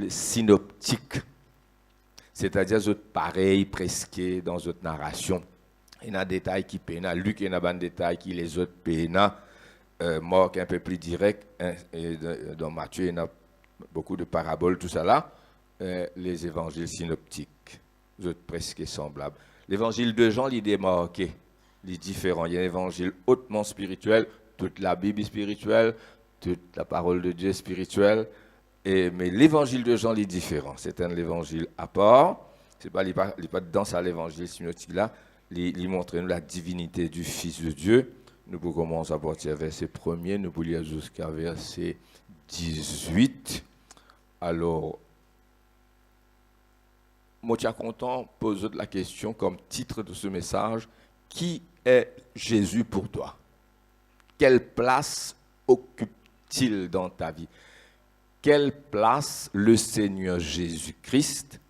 synoptique, c'est-à-dire pareil presque dans une narration. Il y a un détail qui peine, Luc il y a un détail qui les autres peine, Marc un peu plus direct, hein, et dans Matthieu il y a beaucoup de paraboles, tout ça là, les évangiles synoptiques, presque semblables. L'évangile de Jean, il est démarqué, il est différent. Il y a un évangile hautement spirituel, toute la Bible est spirituelle, toute la parole de Dieu est spirituelle. Mais l'évangile de Jean est différent. C'est un évangile à part. Il n'est pas dans ça l'évangile synoptique là. Il montre nous la divinité du Fils de Dieu. Nous pouvons commencer à partir verset 1er, nous pouvons lire jusqu'à verset 18. Alors, moi, je suis content de poser la question comme titre de ce message. Qui est Jésus pour toi? Quelle place occupe-t-il dans ta vie? Quelle place le Seigneur Jésus-Christ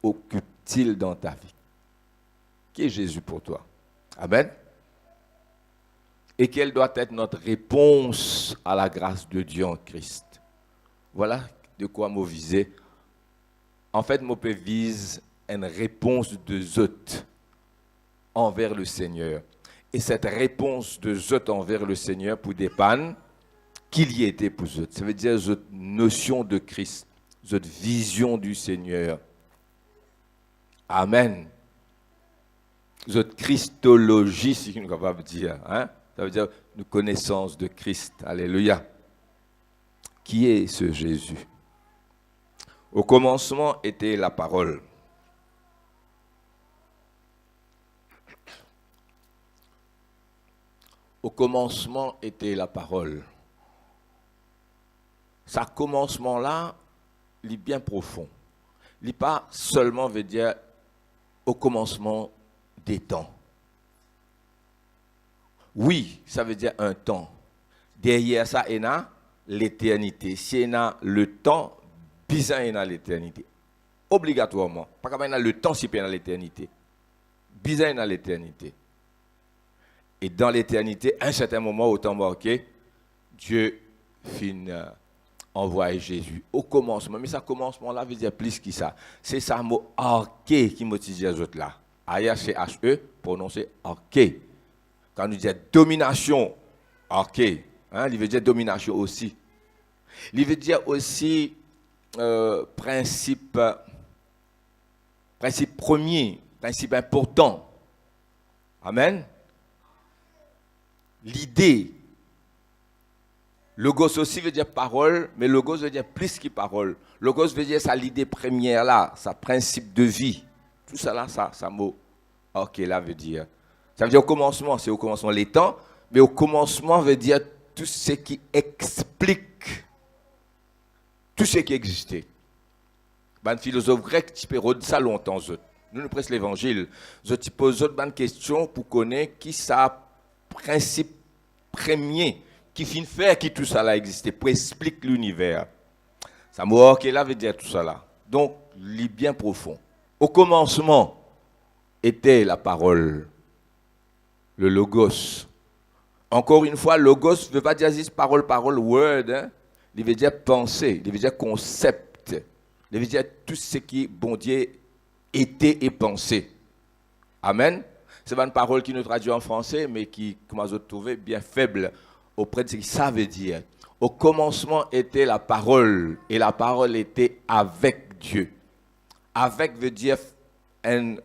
occupe-t-il dans ta vie? Qui est Jésus pour toi? Amen. Et quelle doit être notre réponse à la grâce de Dieu en Christ? Voilà de quoi me viser. En fait, je vise une réponse de Zot envers le Seigneur. Et cette réponse de Zot envers le Seigneur pour dépanner qu'il y était pour Zot. Ça veut dire cette notion de Christ, cette vision du Seigneur. Amen. Cette christologie, si nous sommes capables de dire. Hein? Ça veut dire une connaissance de Christ. Alléluia. Qui est ce Jésus? Au commencement était la parole. Au commencement était la parole. Ce commencement-là, il est bien profond. Il n'est pas seulement veut dire au commencement des temps. Oui, ça veut dire un temps. Derrière ça, il y a l'éternité. Si il y a le temps, bizarre, il y a l'éternité. Obligatoirement. Pas comme il y a le temps si il y a l'éternité. Bizarre, il y a l'éternité. Et dans l'éternité, à un certain moment, au temps marqué, Dieu finit envoyer Jésus au commencement. Mais ce commencement-là veut dire plus que ça. C'est ça mot arché qui motive les autres là. A-C-H-E, prononcé arché. Quand nous disons domination, arché, hein, il veut dire domination aussi. Il veut dire aussi principe premier, principe important. Amen. L'idée. Logos aussi veut dire parole, mais logos veut dire plus que parole. Logos veut dire ça l'idée première là, sa principe de vie. Tout ça là, ça mot. Ok, là veut dire. Ça veut dire au commencement, c'est au commencement les temps, mais au commencement veut dire tout ce qui explique tout ce qui existait. Un philosophe grec qui peut redire ça longtemps. Nous prêchons l'évangile. Je te pose une question pour connaître qui ça principe premier qui finit faire qui tout ça là existait, pour expliquer l'univers. Ça m'a ok là veut dire tout ça là. Donc, il est bien profond. Au commencement était la parole, le logos. Encore une fois, logos ne veut pas dire juste parole, word. Hein? Il veut dire pensée, il veut dire concept. Il veut dire tout ce qui, bon Dieu, était et pensé. Amen. C'est pas une parole qui nous traduit en français, mais qui, comment je trouve, bien faible auprès de ce que ça veut dire. Au commencement était la parole, et la parole était avec Dieu. Avec veut dire une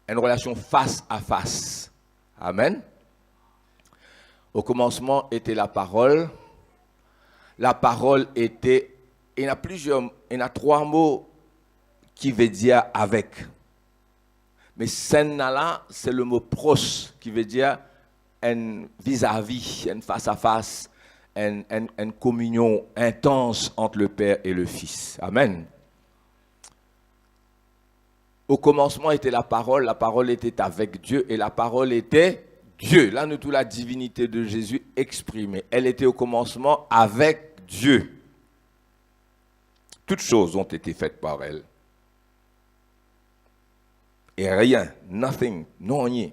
relation face à face. Amen. Au commencement était la parole. La parole était, il y a 3 mots qui veut dire avec. Mais là, c'est le mot pros qui veut dire un vis-à-vis, un face-à-face, une communion intense entre le Père et le Fils. Amen. Au commencement était la parole était avec Dieu et la parole était Dieu. Là, nous avons la divinité de Jésus exprimée. Elle était au commencement avec Dieu. Toutes choses ont été faites par elle. Et rien, nothing, non rien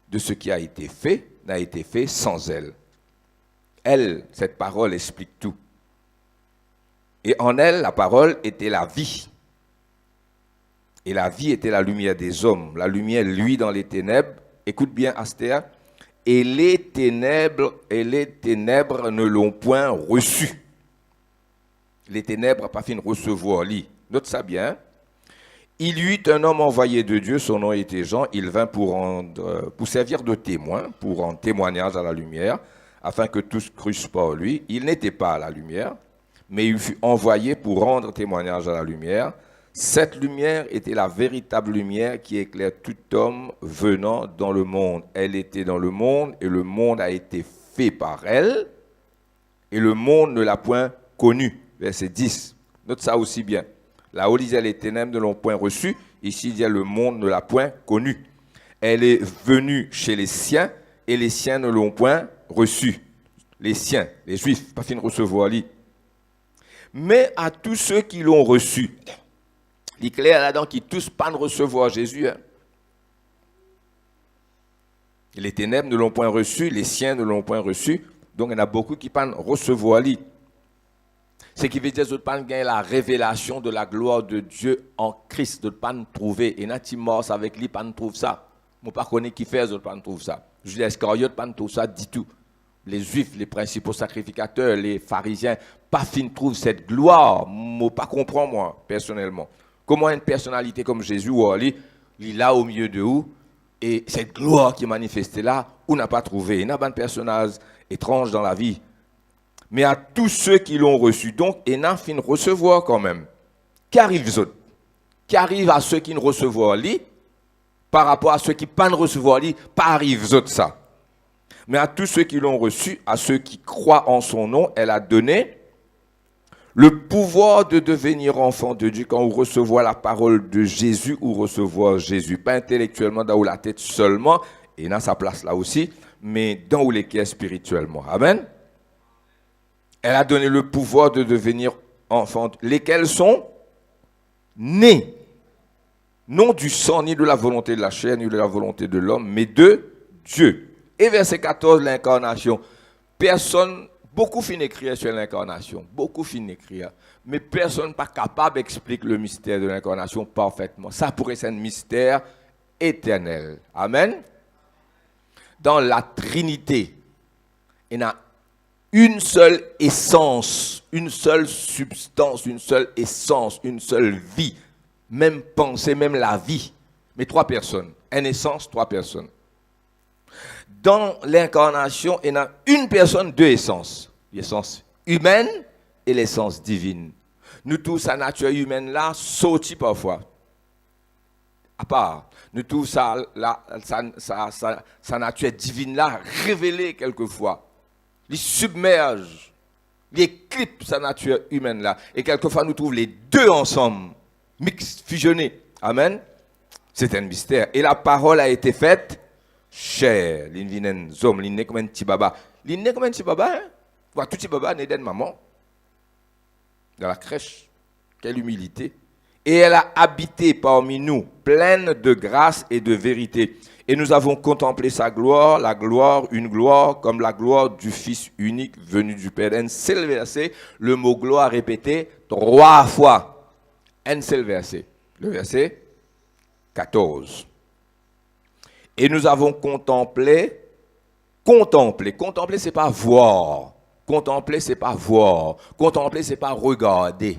de ce qui a été fait n'a été fait sans elle. Elle, cette parole explique tout. Et en elle, la parole était la vie. Et la vie était la lumière des hommes. La lumière, lui, dans les ténèbres. Écoute bien, Astéa. Et les ténèbres ne l'ont point reçu. Les ténèbres n'ont pas fait recevoir lui. Note ça bien. Il y eut un homme envoyé de Dieu, son nom était Jean. Il vint pour servir de témoin, pour rendre témoignage à la lumière, afin que tous crussent par lui. Il n'était pas à la lumière, mais il fut envoyé pour rendre témoignage à la lumière. Cette lumière était la véritable lumière qui éclaire tout homme venant dans le monde. Elle était dans le monde et le monde a été fait par elle et le monde ne l'a point connue. Verset 10. Note ça aussi bien. Là-haut, il disait les ténèbres ne l'ont point reçue. Ici, il dit le monde ne l'a point connue. Elle est venue chez les siens et les siens ne l'ont point reçue. Les siens, les juifs, pas fin de recevoir lui. Mais à tous ceux qui l'ont reçu, il est clair là-dedans qui tous pas de recevoir Jésus. Hein. Les ténèbres ne l'ont point reçu, les siens ne l'ont point reçu. Donc il y en a beaucoup qui pas de recevoir lui. Ce qui veut dire que pas gagner la révélation de la gloire de Dieu en Christ, de ne pas nous trouver. Et quand il mort avec lui, pas nous trouve ça. Moi pas connais qui fait, pas nous trouve ça. Judas Iscariote pas nous trouve ça du tout. Les Juifs, les principaux sacrificateurs, les pharisiens, pas fin trouvent cette gloire. Moi pas comprends moi personnellement. Comment une personnalité comme Jésus, il est là au milieu de où, et cette gloire qui est manifestée là, on n'a pas trouvé. Il n'y a pas de personnage étrange dans la vie. Mais à tous ceux qui l'ont reçu, donc, et n'a fin recevoir quand même. Qu'arrive autres? Qu'arrive à ceux qui ne recevoir lui, par rapport à ceux qui ne pas recevoir lui, pas arrive autres ça. Mais à tous ceux qui l'ont reçu, à ceux qui croient en son nom, elle a donné le pouvoir de devenir enfant de Dieu quand vous recevez la parole de Jésus ou recevoir Jésus. Pas intellectuellement dans la tête seulement, et dans sa place là aussi, mais dans les cœurs spirituellement. Amen. Elle a donné le pouvoir de devenir enfants, lesquels sont nés, non du sang, ni de la volonté de la chair, ni de la volonté de l'homme, mais de Dieu. Et verset 14, l'incarnation. Personne, beaucoup finit d'écrire sur l'incarnation, beaucoup finit d'écrire, mais personne n'est pas capable d'expliquer le mystère de l'incarnation parfaitement. Ça pourrait être un mystère éternel. Amen. Dans la Trinité, il y a une seule essence, une seule substance, une seule essence, une seule vie, même pensée, même la vie. Mais trois personnes. Une essence, trois personnes. Dans l'incarnation, il y a une personne, deux essences. L'essence humaine et l'essence divine. Nous tous, sa nature humaine là, sautit parfois. À part. Nous tous, sa nature divine là, révélée quelquefois. Il submerge, il éclipse sa nature humaine là. Et quelquefois, nous trouvons les deux ensemble, mixtes, fusionnés. Amen. C'est un mystère. Et la parole a été faite chair. Il vient un homme, il n'est comme un petit baba. Il n'est comme un petit baba, hein? Tout petit baba né d'une maman. Dans la crèche. Quelle humilité. Et elle a habité parmi nous, pleine de grâce et de vérité. Et nous avons contemplé sa gloire, une gloire comme la gloire du Fils unique venu du Père. Un seul verset, le mot gloire répété 3 fois. Un seul verset. Le verset 14. Et nous avons contemplé. Contempler, c'est pas voir. Contempler, c'est pas voir. Contempler, c'est pas regarder.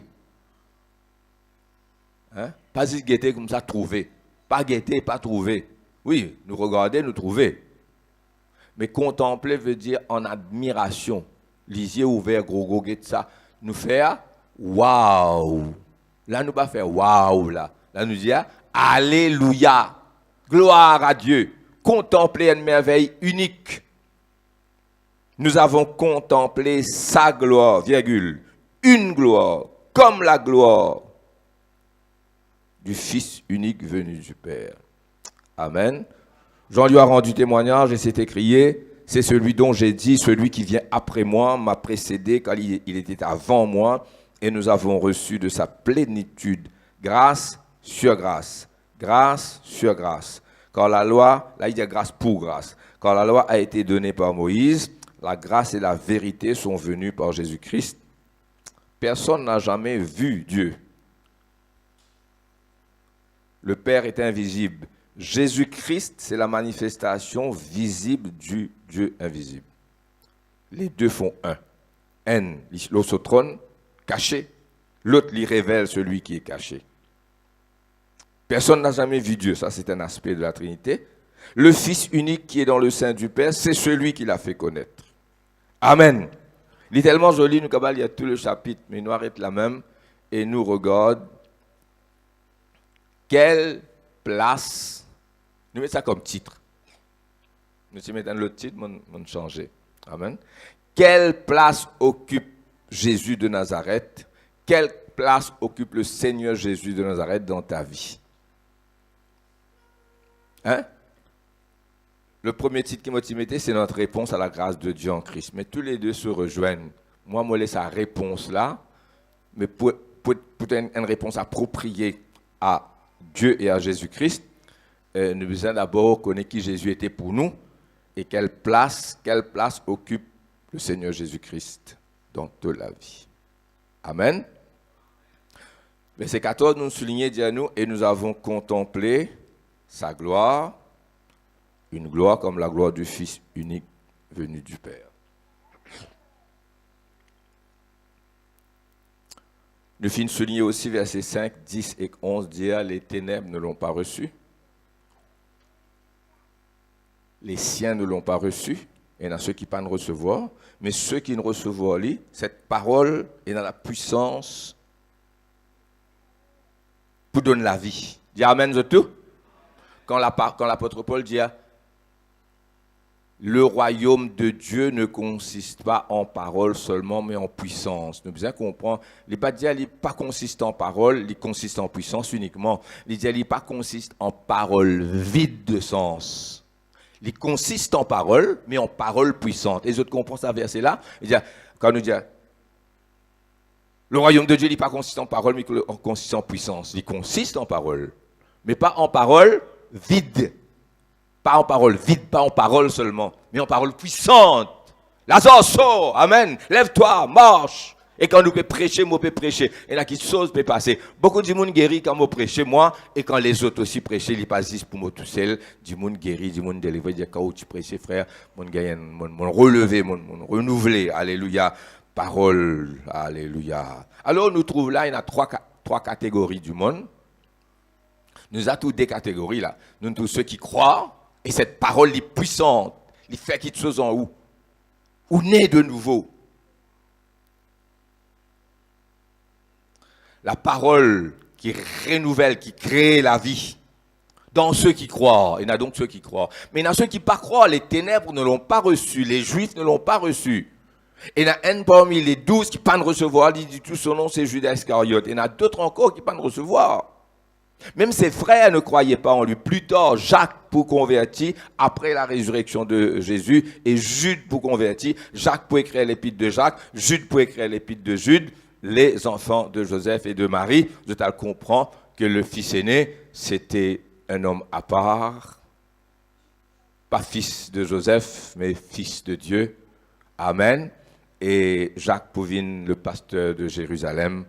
Hein? Pas juste guetter comme ça, trouver. Pas guetter, pas trouver. Oui, nous regarder, nous trouver. Mais contempler veut dire en admiration. Les yeux ouverts, gros, ça. Nous faire waouh. Là, nous pas faire waouh. Là, nous dire alléluia. Gloire à Dieu. Contempler une merveille unique. Nous avons contemplé sa gloire, virgule, une gloire, comme la gloire du Fils unique venu du Père. Amen. Jean lui a rendu témoignage et s'est écrié, c'est celui dont j'ai dit, celui qui vient après moi m'a précédé car il était avant moi et nous avons reçu de sa plénitude grâce sur grâce. Grâce sur grâce. Car la loi, là il y a grâce pour grâce. Car la loi a été donnée par Moïse, la grâce et la vérité sont venues par Jésus-Christ. Personne n'a jamais vu Dieu. Le Père est invisible. Jésus-Christ, c'est la manifestation visible du Dieu invisible. Les deux font un. Un, l'autre au trône, caché. L'autre lui révèle celui qui est caché. Personne n'a jamais vu Dieu. Ça, c'est un aspect de la Trinité. Le Fils unique qui est dans le sein du Père, c'est celui qui l'a fait connaître. Amen. Il est tellement joli, nous, il y a tout le chapitre, mais nous arrêtons là même et nous regarde. Quelle place, nous mettons ça comme titre. Nous mettons l'autre titre, on changer. Amen. Quelle place occupe Jésus de Nazareth? Quelle place occupe le Seigneur Jésus de Nazareth dans ta vie? Hein? Le premier titre qui m'a mis, c'est notre réponse à la grâce de Dieu en Christ. Mais tous les deux se rejoignent. Moi, je laisse sa réponse là, mais pour une réponse appropriée à Dieu et à Jésus-Christ, nous devons d'abord connaître qui Jésus était pour nous et quelle place occupe le Seigneur Jésus-Christ dans toute la vie. Amen. Verset 14 nous soulignait, dit à nous, et nous avons contemplé sa gloire, une gloire comme la gloire du Fils unique venu du Père. Nous finissons souligner aussi versets 5, 10 et 11, dit les ténèbres ne l'ont pas reçu. Les siens ne l'ont pas reçu. Il y en a ceux qui ne peuvent pas recevoir. Mais ceux qui ne recevront pas, cette parole est dans la puissance pour donner la vie. Dis Amen, je tout. Quand l'apôtre Paul dit le royaume de Dieu ne consiste pas en parole seulement, mais en puissance. Nous devons comprendre. Il n'est pas consiste en parole, il consiste en puissance uniquement. Il n'est pas consiste en parole vide de sens. Il consiste en parole, mais en parole puissante. Et les autres comprennent ça verset-là. Quand nous dit le royaume de Dieu n'est pas consiste en parole, mais consiste en puissance. Il consiste en parole, mais pas en parole vide. Pas en parole vide, pas en parole seulement, mais en parole puissante. Lazare, sort, amen, lève-toi, marche. Et quand nous pouvons prêcher, moi peux prêcher. Et là, qui chose peut passer. Beaucoup de monde guérit quand moi prêche moi, et quand les autres aussi prêchent, ils passent juste pour moi tout seul. Du monde guéri, du monde délivré, dire quand tu prêches, frère, mon gagne, mon relevé, mon renouvelé. Alléluia. Parole, alléluia. Alors, nous trouvons là, il y a trois catégories du monde. Nous avons toutes des catégories là. Nous avons tous ceux qui croient. Et cette parole est puissante, il fait quelque chose en où? Ou naît de nouveau. La parole qui renouvelle, qui crée la vie. Dans ceux qui croient, il y en a donc ceux qui croient. Mais il y en a ceux qui ne pas croient, les ténèbres ne l'ont pas reçu, les juifs ne l'ont pas reçu. Et il y en a un parmi les 12 qui ne peuvent pas recevoir, il dit tout son nom, c'est Judas Iscariote. Il y en a d'autres encore qui ne peuvent pas recevoir. Même ses frères ne croyaient pas en lui. Plus tard, Jacques pour convertir, après la résurrection de Jésus, et Jude pour convertir. Jacques pour écrire l'épître de Jacques, Jude pour écrire l'épître de Jude, les enfants de Joseph et de Marie. Je te comprends que le fils aîné, c'était un homme à part, pas fils de Joseph, mais fils de Dieu. Amen. Et Jacques Pouvine, le pasteur de Jérusalem,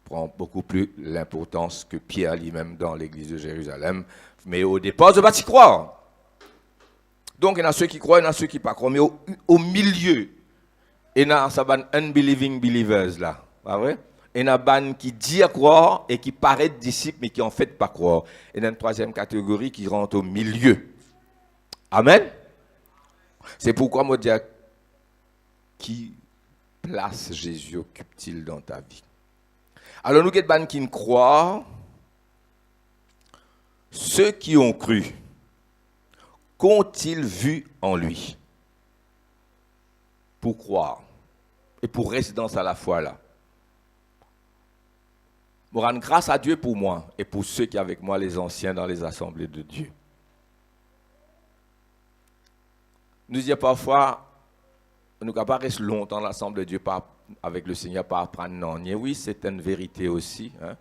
prend beaucoup plus l'importance que Pierre lui-même dans l'église de Jérusalem. Mais au départ, je ne vais pas y croire. Donc, il y en a ceux qui croient, il y en a ceux qui ne pas croient. Mais au milieu, il y a un unbelieving believers là. Il y en a un qui dit à croire et qui paraît disciple, mais qui en fait pas croire. Il y a une troisième catégorie qui rentre au milieu. Amen. C'est pourquoi moi dis, qui place Jésus occupe-t-il dans ta vie? Alors nous, qui ne croient, ceux qui ont cru, qu'ont-ils vu en lui? Pour croire et pour rester dans à la foi là. Je rends grâce à Dieu pour moi et pour ceux qui sont avec moi, les anciens dans les assemblées de Dieu. Nous disons parfois, nous ne pouvons pas rester longtemps dans l'assemblée de Dieu avec le Seigneur, pas apprendre non. Oui, c'est une vérité aussi. Hein?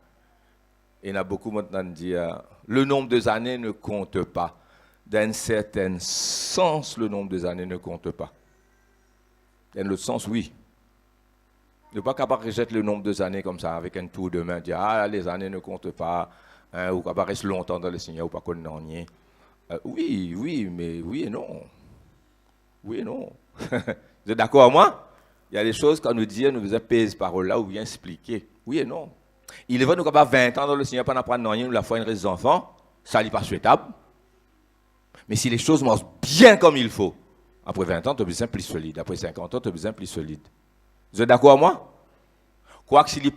Il y en a beaucoup maintenant qui disent, le nombre des années ne compte pas. Dans un certain sens, le nombre des années ne compte pas. Dans l'autre sens, oui. Ne pas capable de rejeter le nombre de années comme ça, avec un tour de main, dire, ah, les années ne comptent pas, hein, ou capable rester longtemps dans le Seigneur, ou pas qu'on n'en y est. Oui, mais oui et non. Oui et non. Vous êtes d'accord avec moi? Il y a des choses qu'on nous dit, nous faisons pèse parole là, ou bien expliquer. Oui et non. Il est vrai, nous avons 20 ans dans le Seigneur, pas n'apprendre rien, nous la foi une raison d'enfant, ça n'est pas souhaitable. Mais si les choses marchent bien comme il faut, après 20 ans, tu as besoin plus solide. Après 50 ans, tu as besoin plus solide. Vous êtes d'accord avec moi? Quoique s'il n'est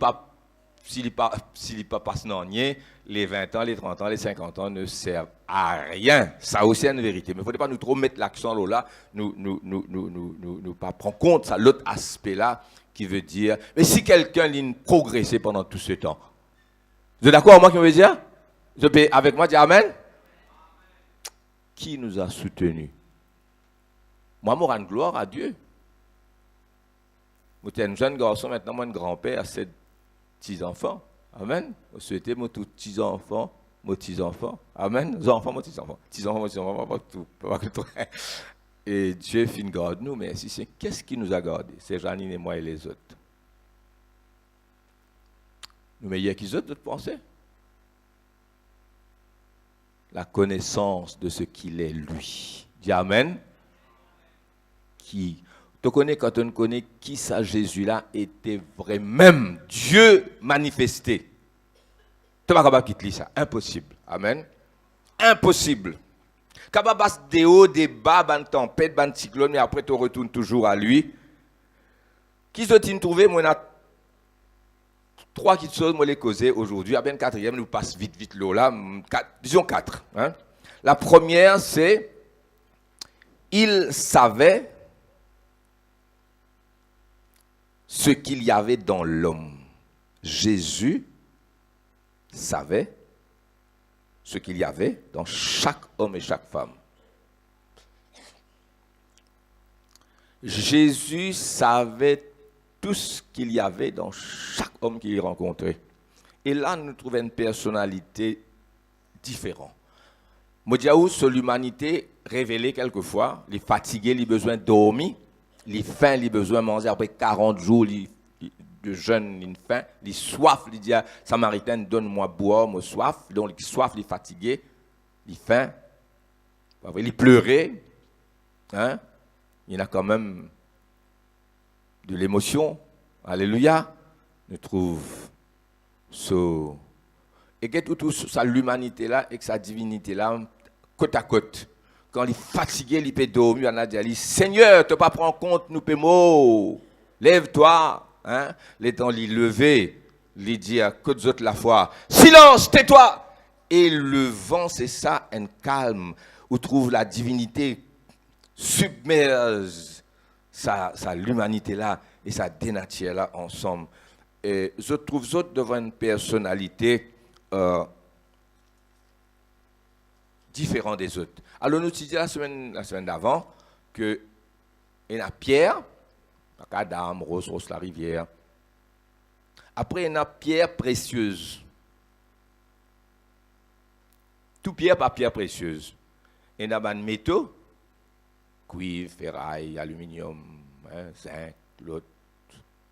pas passé dans rien, les 20 ans, les 30 ans, les 50 ans ne servent à rien. Ça aussi est une vérité. Mais il ne faut pas nous trop mettre l'accent là, nous pas prendre compte de l'autre aspect là qui veut dire, mais si quelqu'un a progressé pendant tout ce temps, vous êtes d'accord avec moi qui veut dire? Vous pouvez avec moi dire Amen? Qui nous a soutenus? Moi, je rends gloire à Dieu. Je suis un jeune garçon, maintenant, mon grand-père a 7 petits-enfants. Amen. Je souhaite mes petits-enfants, mes petits-enfants. Amen. Les enfants, mes petits-enfants. Petits-enfants, pas tout. Et Dieu finit garde nous, mais si c'est qu'est-ce qui nous a gardés? C'est Janine et moi et les autres. Nous meilleurs qu'ils autres, vous pensez? La connaissance de ce qu'il est, lui. Dis Amen. Qui te connais quand on connaît qui ça Jésus-là était vraiment Dieu manifesté. Tu ne vas pas quitter ça. Impossible. Amen. Impossible. Capable des hauts, des bas, ban tempête, ban cyclone, mais après tu retournes toujours à lui. Qui sont-ils trouvés? Moi, il y en a 3 qui sont, moi les causer aujourd'hui. À ben 4e, nous passe vite l'eau là. Disons 4. Hein? La première, c'est il savait ce qu'il y avait dans l'homme. Jésus savait ce qu'il y avait dans chaque homme et chaque femme. Jésus savait tout ce qu'il y avait dans chaque homme qu'il rencontrait. Et là, nous trouvons une personnalité différente. Modiaou, sur l'humanité, révélée quelquefois, les fatigués, les besoins de dormir, les faim, les besoins de manger après 40 jours de jeûne, les faim, les soif, les dit Samaritain, donne-moi boire, moi soif, donc les soif, les fatigués, les faim, les pleurer, hein? Il y en a quand même de l'émotion, alléluia, nous trouve so. Et que tout ça, l'humanité là et que sa divinité là, côte à côte. Quand il est fatigué, il peut dormir, on a dit, Seigneur, tu ne pas prendre compte, nous pémo, lève-toi, hein? Les temps, il levé, il dit à côte autres la foi, silence, tais-toi. Et le vent, c'est ça, un calme, où trouve la divinité submerge sa l'humanité là et sa dénature là ensemble. Et je trouve autres devant une personnalité différent des autres. Alors nous disons la semaine d'avant que il y a Pierre, Macadam, Rose la rivière. Après il y a pierre précieuse. Tout pierre pas pierre précieuse. Il y a des métaux, cuivre, ferraille, aluminium, zinc, l'autre,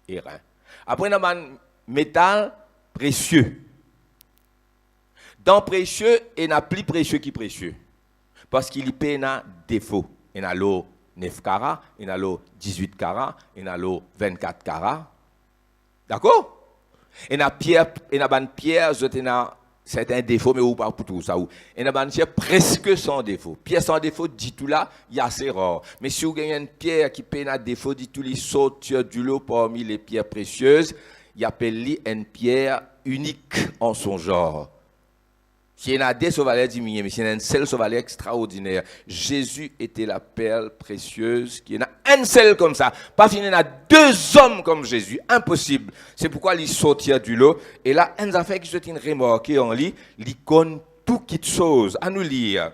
airain. Après il y a des métal précieux. Dans précieux, il y a plus précieux qui précieux. Parce qu'il y a défaut. Il y a l'eau 9 carats, il y a l'eau 18 carats, il y a l'eau 24 carats. D'accord? Il y a pierre, il y a pierre, c'est un défaut, mais ou pas pour tout ça. Il y a une pierre presque sans défaut. Pierre sans défaut, dit tout là, il y a assez rare. Mais si vous avez une pierre qui peut un défaut, dit tout, les sautes du lot parmi les pierres précieuses, il appelle une pierre unique en son genre. S'il y en a des sauvalets diminués, mais s'il y en a une seule sauvalet extraordinaire. Jésus était la perle précieuse. Il y en a une seule comme ça. Pas fini, il y en a 2 hommes comme Jésus. Impossible. C'est pourquoi il sortit du lot. Et là, un affaire que je tiens à remarquer en lit, l'icône tout qui chose. À nous lire.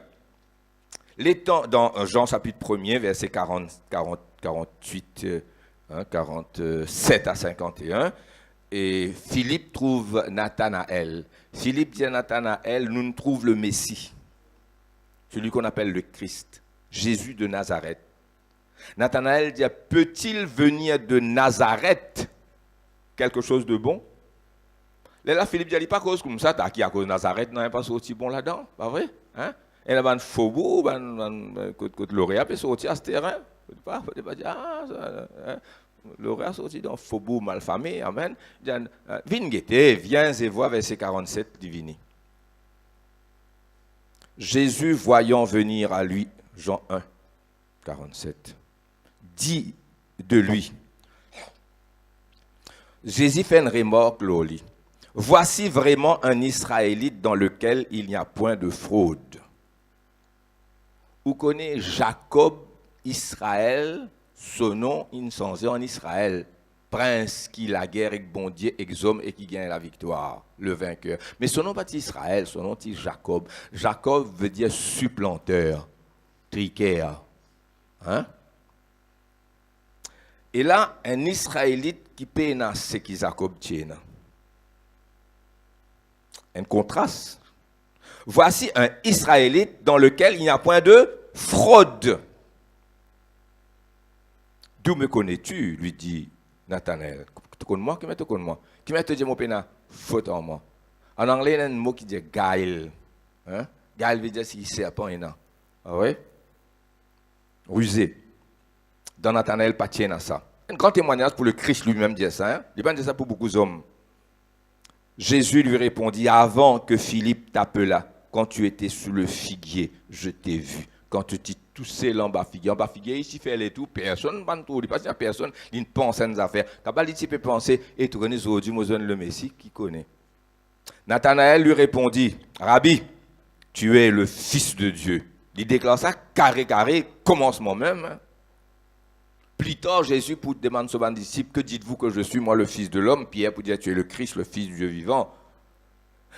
Les temps, dans Jean chapitre 1er, verset 48, 47 à 51. Et Philippe trouve Nathanaël. Philippe dit à Nathanaël, nous trouvons le Messie, celui qu'on appelle le Christ, Jésus de Nazareth. Nathanaël dit, peut-il venir de Nazareth? quelque chose de bon. Là, Philippe dit, pas cause comme ça, t'as qui à cause de Nazareth, non, pas sorti bon là-dedans, pas vrai? Hein? Et là, un faubourg, côté lauréat, peut sortir à ce terrain. Faut pas dire, lauréat sorti dans faubourg malfamé, amen. Viens guetter, viens et vois verset 47 divini. Jésus, voyant venir à lui, Jean 1, 47, dit de lui, Jésus fait une remorque, Loli. Voici vraiment un Israélite dans lequel il n'y a point de fraude. Vous connaissez Jacob, Israël, son nom, il s'en en Israël. Prince qui la guerre avec bon Dieu, exhomme et qui gagne la victoire, le vainqueur. Mais son nom pas Israël, son nom est Jacob. Jacob veut dire supplanteur, tricaire. Hein? Et là, un Israélite qui paye ce qui Jacob tient. Un contraste. Voici un Israélite dans lequel il n'y a point de fraude. D'où me connais-tu, lui dit Nathanaël. Tu connais moi? Qui m'a te connais moi? Qui m'a te dit mon pénal? Faute en moi. En anglais, il y a un mot qui dit guile. Hein? Guile veut dire si serpent est là. Ah ouais? Rusé. Dans Nathanaël, pas tient à ça. Un grand témoignage pour le Christ lui-même dit ça. Hein? Il ne dit pas ça pour beaucoup d'hommes. Jésus lui répondit, avant que Philippe t'appela, quand tu étais sous le figuier, je t'ai vu. Quand tu t'es toussé là en bas figuier, ici fait les tout, personne ne tout, parce qu'il n'y a personne, il ne pense à nos affaires. Quand tu peux penser, et tu connais aujourd'hui, le Messie, qui connaît. Nathanaël lui répondit, Rabbi, tu es le Fils de Dieu. Il déclare ça carré, commencement même. Hein. Plus tard, Jésus pour demander à ses disciples, que dites-vous que je suis, moi, le Fils de l'homme? Pierre pour dire, tu es le Christ, le Fils du Dieu vivant.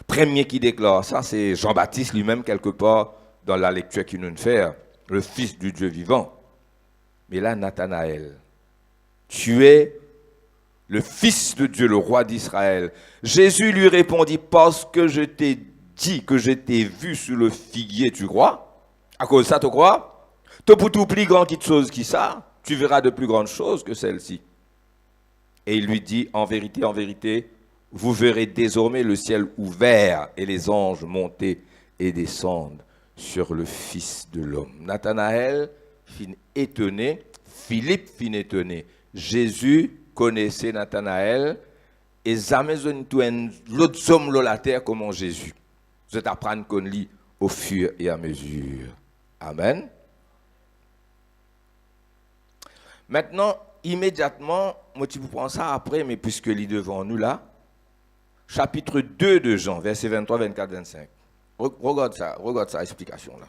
Premier qui déclare ça, c'est Jean-Baptiste lui-même, quelque part, dans la lecture qu'il nous fait, le Fils du Dieu vivant. Mais là, Nathanaël, tu es le Fils de Dieu, le roi d'Israël. Jésus lui répondit, parce que je t'ai dit que je t'ai vu sous le figuier, tu crois? À cause de ça, tu crois? Tu pour tout plus grand qui chose qui ça? Tu verras de plus grandes choses que celle-ci. Et il lui dit, en vérité, vous verrez désormais le ciel ouvert et les anges monter et descendre sur le Fils de l'homme. Nathanaël fin étonné, Philippe fin étonné. Jésus connaissait Nathanaël et jamais l'autre homme de la terre comme Jésus. Vous êtes apprendre qu'on lit au fur et à mesure. Amen. Maintenant, immédiatement, moi tu vous prends ça après, mais puisque lit devant nous là, chapitre 2 de Jean, versets 23, 24, 25. Regarde ça, explication là.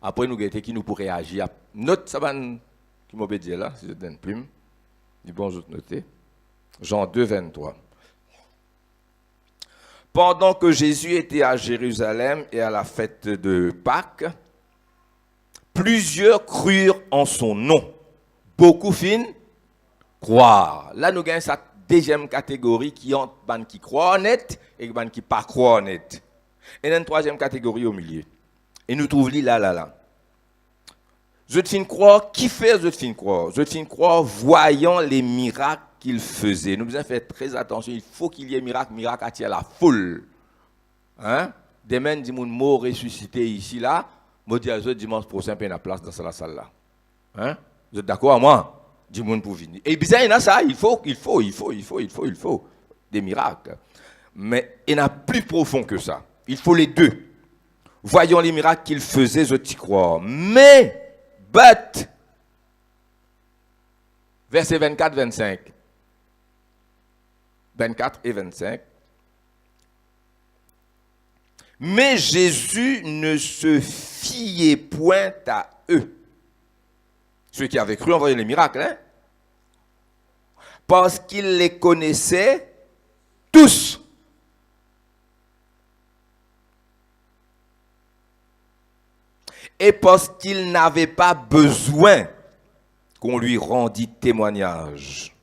Après, nous guettons qui nous pourrait réagir. Note ça, qui m'obédit là, si je donne une plume. Dis bon, je noter. Jean 2, 23. Pendant que Jésus était à Jérusalem et à la fête de Pâques, plusieurs crurent en son nom. Beaucoup finissent croire. Là, nous gagnons cette deuxième catégorie qui ont qui croient net et qui pas croient net. Et une troisième catégorie au milieu. Et nous trouvons là. Je te fin croire, qui fait je te fin croire? Je te fin croire voyant les miracles qu'il faisait. Nous devons faire très attention, il faut qu'il y ait miracle attire la foule. Hein? Demain, dit mon mot ressuscité ici là, moi dis à eux dimanche prochain, il y a une place dans la salle là. Hein? Vous êtes d'accord avec moi? Du monde pour venir. Et bien, il y a ça, il faut des miracles. Mais il y en a plus profond que ça. Il faut les deux. Voyons les miracles qu'il faisait, je t'y crois. Mais, verset 24, 25. 24 et 25. Mais Jésus ne se fiait point à eux. Ceux qui avaient cru en voyant les miracles, hein? Parce qu'il les connaissait tous. Et parce qu'il n'avait pas besoin qu'on lui rendît témoignage.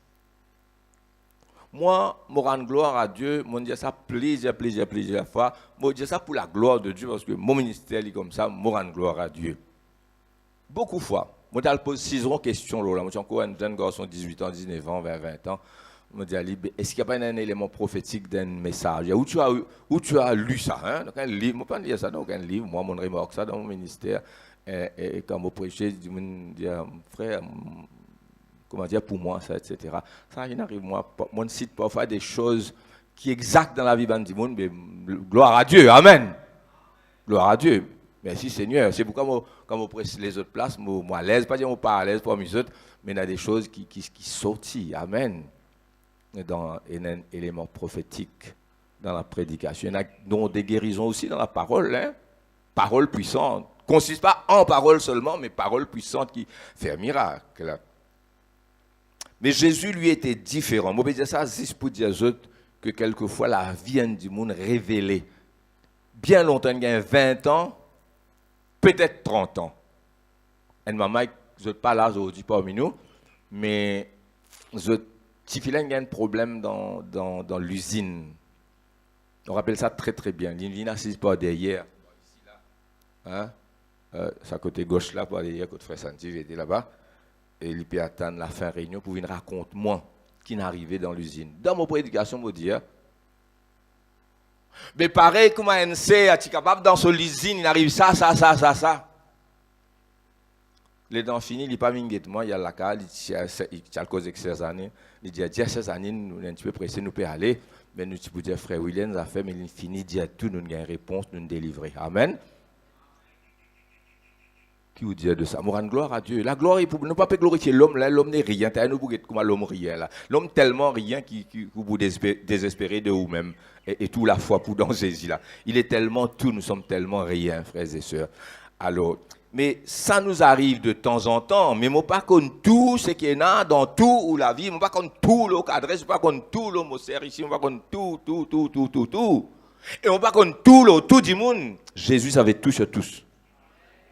Moi, je rends gloire à Dieu, je dis ça plusieurs fois. Je dis ça pour la gloire de Dieu, parce que mon ministère est comme ça, je rends gloire à Dieu. Beaucoup de fois. Moi, je pose 6 questions. Là. Moi, j'ai encore un jeune garçon, 18 ans, 19 ans, 20 ans. Je me dis, est-ce qu'il n'y a pas un élément prophétique d'un message? Où tu as lu ça? Hein? Donc, un livre, je ne peux pas lire ça dans aucun livre. Moi, je remarque ça dans mon ministère. Et quand je prêchais, je dis, frère, comment dire, pour moi, ça, etc. Ça, il n'arrive, moi, je cite parfois des choses qui sont exactes dans la vie du monde, mais gloire à Dieu, amen. Gloire à Dieu. Merci Seigneur. C'est pourquoi quand je prêche les autres places, je suis à l'aise, pas dire que je suis pas à l'aise pour mes autres, mais il y a des choses qui sortent, amen. Dans un élément prophétique dans la prédication. Il y en a dont des guérisons aussi dans la parole, hein? Parole puissante. Consiste pas en parole seulement, mais parole puissante qui fait un miracle. Mais Jésus, lui, était différent. Je vais dire ça juste pour dire aux autres que quelquefois la vie du monde révélée. Bien longtemps, il y a 20 ans, peut-être 30 ans. Et maman, je ne suis pas là aujourd'hui parmi nous, mais si il y a un problème dans l'usine, on rappelle ça très très bien. L'usine assise par derrière, hein? C'est à côté gauche là, par derrière, côté frère Santi, j'étais là-bas. Et il peut attendre la fin de réunion pour venir raconter moi qui n'est arrivé dans l'usine. Dans mon prédication, je dis, mais pareil, comment un sait, est capable dans son usine, il arrive ça. Les dents finies, il n'est pas minguettement, il y a la cale, il a le cause de 16 années. Il dit, 16 années, nous sommes un petit peu pressés, nous pouvons aller. Mais nous, tu peux dire, frère William, nous a fait, mais il finit, il dit à tout, nous avons une réponse, nous nous délivrer. Amen. Qui vous dit de ça? Nous rendons gloire à Dieu. La gloire, il ne peut pas glorifier l'homme, là, l'homme n'est rien. Nous pouvons être comme l'homme rien, là. L'homme tellement rien qui vous désespérer de vous-même. Et tout la foi pour dans Jésus, là. Il est tellement tout, nous sommes tellement rien, frères et sœurs. Alors, mais ça nous arrive de temps en temps, mais je ne pas contre tout ce qui est là, dans tout ou la vie, je ne pas contre tout le cadre, je ne pas contre tout le mot ici, je ne pas contre tout. Et on ne pas contre tout du monde. Jésus savait tout sur tous.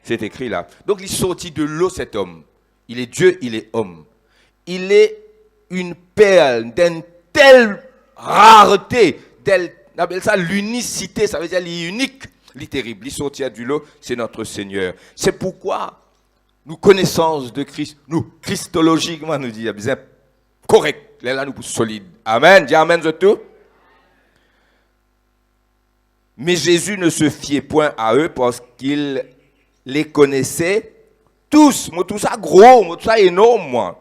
C'est écrit là. Donc il est sorti de l'eau cet homme. Il est Dieu, il est homme. Il est une perle d'une telle rareté, on appelle ça l'unicité, ça veut dire l'unique. Il est terrible, il sortit du lot, c'est notre Seigneur. C'est pourquoi nous connaissance de Christ, nous, christologiquement, nous disons, bien correct, là nous solides. Amen, dis amen de tout. Mais Jésus ne se fiait point à eux parce qu'il les connaissait tous. Moi, tout ça gros, moi, tout ça énorme, moi.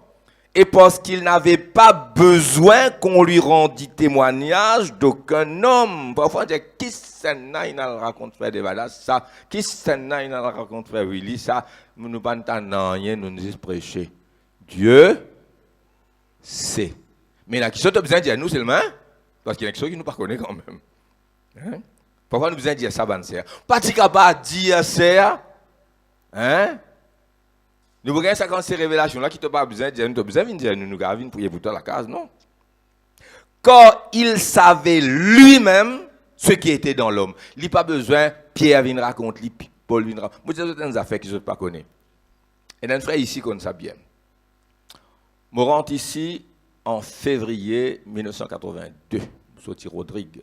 Et parce qu'il n'avait pas besoin qu'on lui rendît témoignage d'aucun homme. Parfois, on dit, qui c'est là, il a raconté frère Devadas, ça. Qui c'est là, il a raconté frère Willy, ça. Nous ne pas rien, nous nous prêcher. Dieu sait. Mais il y a qui sont besoin de dire nous seulement, parce qu'il y a des choses qui nous ne connaissent quand même. Hein? Parfois, nous besoin de dire ça, bonne sœur. Pas de capable de dire ça. Hein? Nous avons ça quand ces révélations-là qui n'ont pas besoin de dire, nous avons besoin de dire, nous avons prier pour toi à la case, non? Quand il savait lui-même ce qui était dans l'homme. Il n'a pas besoin, Pierre vient raconter, Paul vient raconter. Moi, j'ai des affaires que je ne pas connais. Et un frère ici qu'on sait bien. Je rentre ici en février 1982, sorti Rodrigue.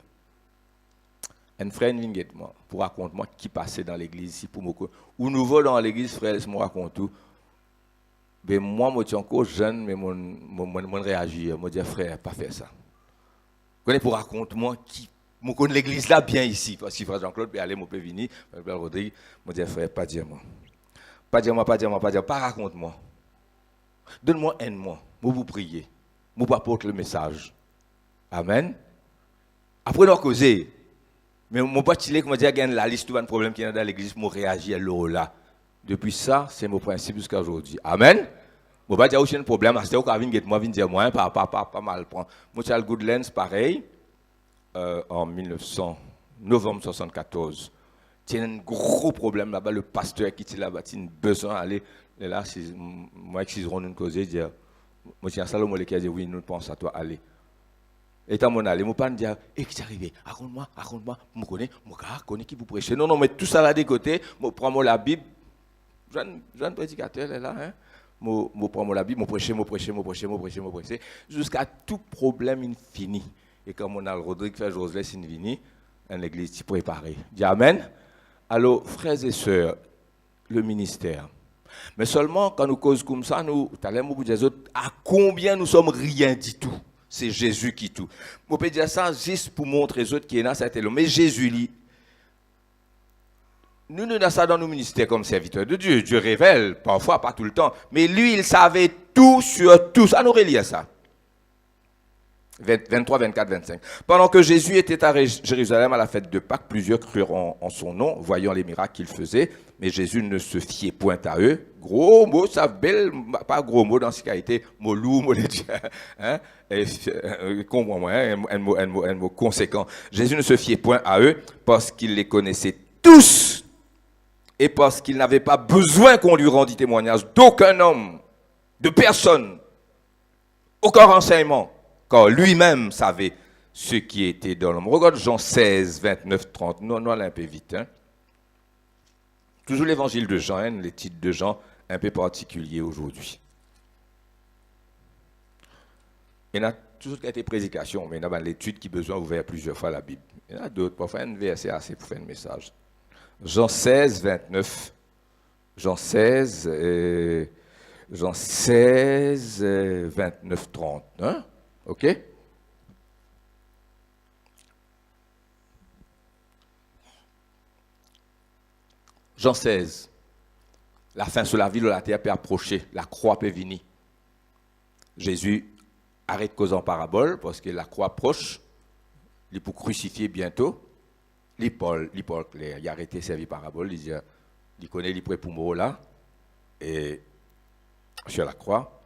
Un frère vient moi pour raconter moi qui passait dans l'église ici pour me ou nouveau dans l'église, frère, laisse-moi raconter tout. Mais moi, je suis encore jeune, mais je réagis. Je dis, frère, pas faire ça. Vous pour raconter moi qui je connais l'église là bien ici. Parce que frère Jean-Claude peut aller, je peux venir, frère Rodrigue, je dis, frère, pas dire moi. Pas dire moi, pas raconte-moi. Donne-moi aide-moi. Je vous prier. Je vous apporte le message. Amen. Après, nous causer. Mais mon pas chiller, comme je dis, la liste de problèmes qui y a dans l'église, pour réagir à l'eau là. Depuis ça, c'est mon principe jusqu'à aujourd'hui. Amen. Je ne vais pas dire que j'ai un problème. C'est que je vais dire moi, pas mal. Moi, j'ai le Goodlands, pareil, en novembre 1974. Il y a un gros problème là-bas. Le pasteur qui était là-bas, il a besoin d'aller. Là, moi, qui ont une cause, je dis, moi, j'ai un salon qui a dit, oui, nous pensons à toi, allez. Et quand on allait, mon père me dit, et qui est arrivé? Raconte-moi, je connais qui vous prêchez. Non, mais tout ça là de côté, je prends la Bible. Jeune prédicateur est là, hein? Je prends la Bible, je prêche, jusqu'à tout problème infini. Et comme on a le Rodrigue fait Josué Sinvini, une église préparée. Dis Amen. Alors, frères et sœurs, le ministère. Mais seulement quand nous causons comme ça, nous, à combien nous sommes rien du tout. C'est Jésus qui tout. Je peux dire ça juste pour montrer aux autres qui est là, c'était long. Mais Jésus, lui, nous avons ça dans nos ministères comme serviteurs de Dieu. Dieu révèle, parfois, pas tout le temps. Mais lui, il savait tout sur tout. Ça nous relie à ça. 23, 24, 25. Pendant que Jésus était à Jérusalem à la fête de Pâques, plusieurs crurent en son nom, voyant les miracles qu'il faisait. Mais Jésus ne se fiait point à eux. Gros mot, ça belle, pas gros mot dans ce qui a été, mot lourd, mot léger, hein, un mot conséquent. Jésus ne se fiait point à eux parce qu'il les connaissait tous et parce qu'il n'avait pas besoin qu'on lui rendît témoignage d'aucun homme, de personne, aucun renseignement, car lui-même savait ce qui était dans l'homme. Regarde Jean 16, 29, 30. Non, allons un peu vite. Hein. Toujours l'évangile de Jean, hein, les titres de Jean un peu particuliers aujourd'hui. Il y a toujours quelques prédications, mais il y a l'étude qui a besoin d'ouvrir plusieurs fois la Bible. Il y en a d'autres, parfois un verset assez pour faire un message. Jean 16, 29. Jean 16, 29, 30. Hein? OK? Jean 16. La fin sur la ville de la terre peut approcher. La croix peut venir. Jésus arrête cause en parabole parce que la croix approche. Il est pour crucifier bientôt. Il parle clair. Il a arrêté servir parabole. Il dit, il connaît, il est prêt pour mourir là. Et sur la croix.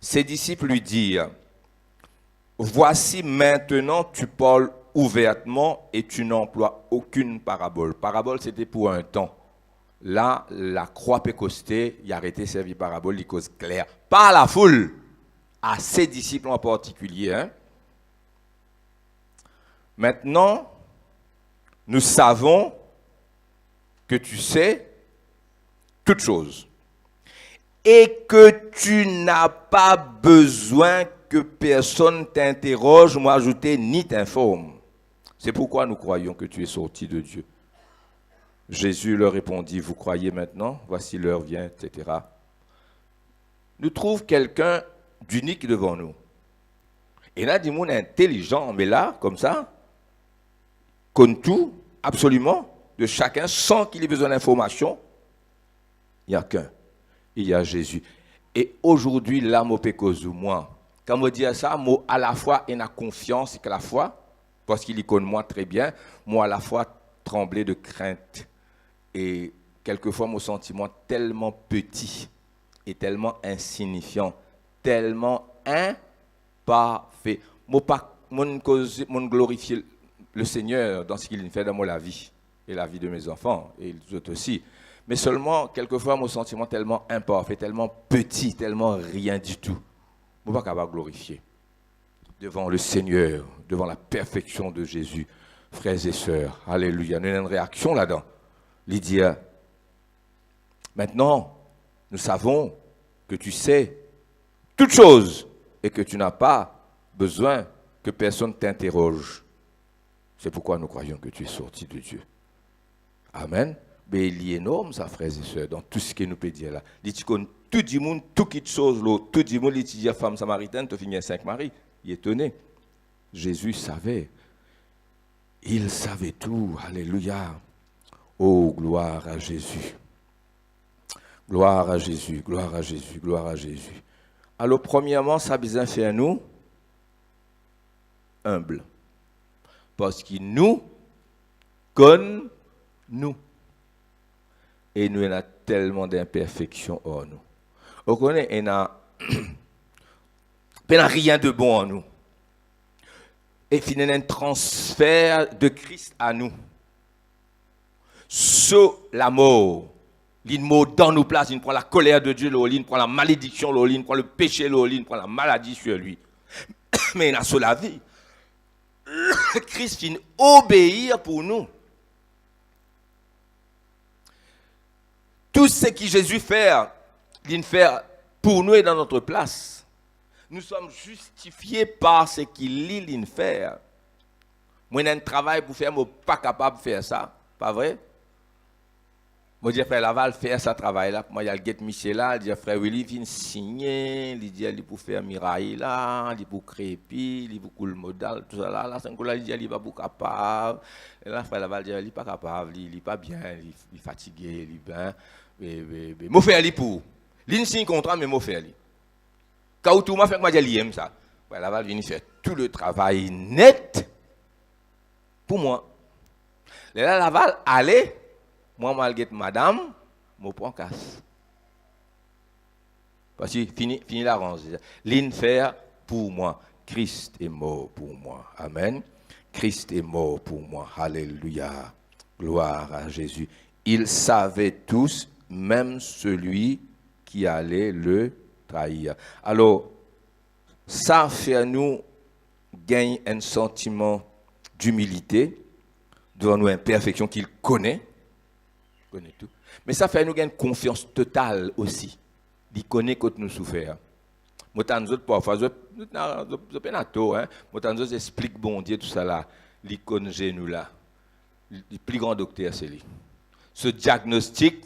Ses disciples lui dirent, voici maintenant tu parles ouvertement et tu n'emploies aucune parabole. Parabole, c'était pour un temps. Là, la croix pécostée, il a arrêté servir parabole, il cause clair. Pas à la foule, à ses disciples en particulier. Hein. Maintenant, nous savons que tu sais toutes choses et que tu n'as pas besoin que personne t'interroge, moi ajouter, ni t'informe. C'est pourquoi nous croyons que tu es sorti de Dieu. Jésus leur répondit, vous croyez maintenant, voici l'heure vient, etc. Nous trouvons quelqu'un d'unique devant nous. Et là, des gens intelligents, mais là, comme ça, connaît tout, absolument, de chacun, sans qu'il ait besoin d'informations. Il n'y a qu'un. Il y a Jésus. Et aujourd'hui, là, je peux cause moi. Quand je dis ça, moi, à la fois, il a confiance et à la fois, parce qu'il y connaît moi très bien, moi, à la fois, trembler de crainte. Et quelquefois, mon sentiment tellement petit et tellement insignifiant, tellement imparfait. Mon glorifier le Seigneur dans ce qu'il fait dans la vie et la vie de mes enfants et les autres aussi. Mais seulement, quelquefois, mon sentiment tellement imparfait, tellement petit, tellement rien du tout. Je ne suis pas capable de glorifier devant le Seigneur, devant la perfection de Jésus. Frères et sœurs, alléluia. Nous avons une réaction là-dedans. Lydia, maintenant, nous savons que tu sais toutes choses et que tu n'as pas besoin que personne t'interroge. C'est pourquoi nous croyons que tu es sorti de Dieu. Amen. Mais il est énorme, ça, frères et sœurs, dans tout ce que nous peut dire là. Il dit que tout le monde, tout quitte chose, tout le monde, il dit femme samaritaine, tu finis 5 maris. Il est étonné. Jésus savait. Il savait tout. Alléluia. Oh, gloire à Jésus. Gloire à Jésus, gloire à Jésus, gloire à Jésus. Alors, premièrement, ça a besoin de faire nous humbles. Parce qu'il nous connaît nous. Et nous, avons tellement d'imperfections en nous. Vous connaissez, il n'y a rien de bon en nous. Et finalement, un transfert de Christ à nous. Sur la mort. Il mort dans nos places, il prend la colère de Dieu, il prend la malédiction, il prend le péché, il prend la maladie sur lui. Mais il a sur la vie. Christ vient obéir pour nous. Tout ce que Jésus fait, il fait pour nous et dans notre place. Nous sommes justifiés par ce qu'il fait. Moi, j'ai un travail pour faire, mais je ne suis pas capable de faire ça. Pas vrai? Moi, je dis, frère Laval, faire ce travail-là. Moi, il y a le guet Michel là. Je dis, frère Willy, vient signer. Il dit, il pour faire miraille là. Il pour crépi. Il pour couler modal. Tout ça là. Là, c'est un coup là, il dit, il va pas capable. Et là, frère Laval dit, il n'est pas capable. Il n'est pas bien. Il est fatigué. Il est bien. Mais, moi, faire lui pour. Il signe contrat, mais moi, faire lui. Quand tout le monde fait que moi, je aime ça. Frère Laval vient faire tout le travail net pour moi. Là, Laval, allez. Moi, malgré madame, je prends casse. Parce que fini la range. L'infer pour moi. Christ est mort pour moi. Amen. Christ est mort pour moi. Alléluia. Gloire à Jésus. Ils savaient tous, même celui qui allait le trahir. Alors, ça fait nous gagner un sentiment d'humilité devant nos imperfections qu'il connaît. Tout. Mais ça fait nous gagner une confiance totale aussi. Il connaît quand nous souffrons. Moi, parfois, je explique bon Dieu tout ça là. Il connaît nous là. Le plus grand docteur, c'est lui. Ce diagnostic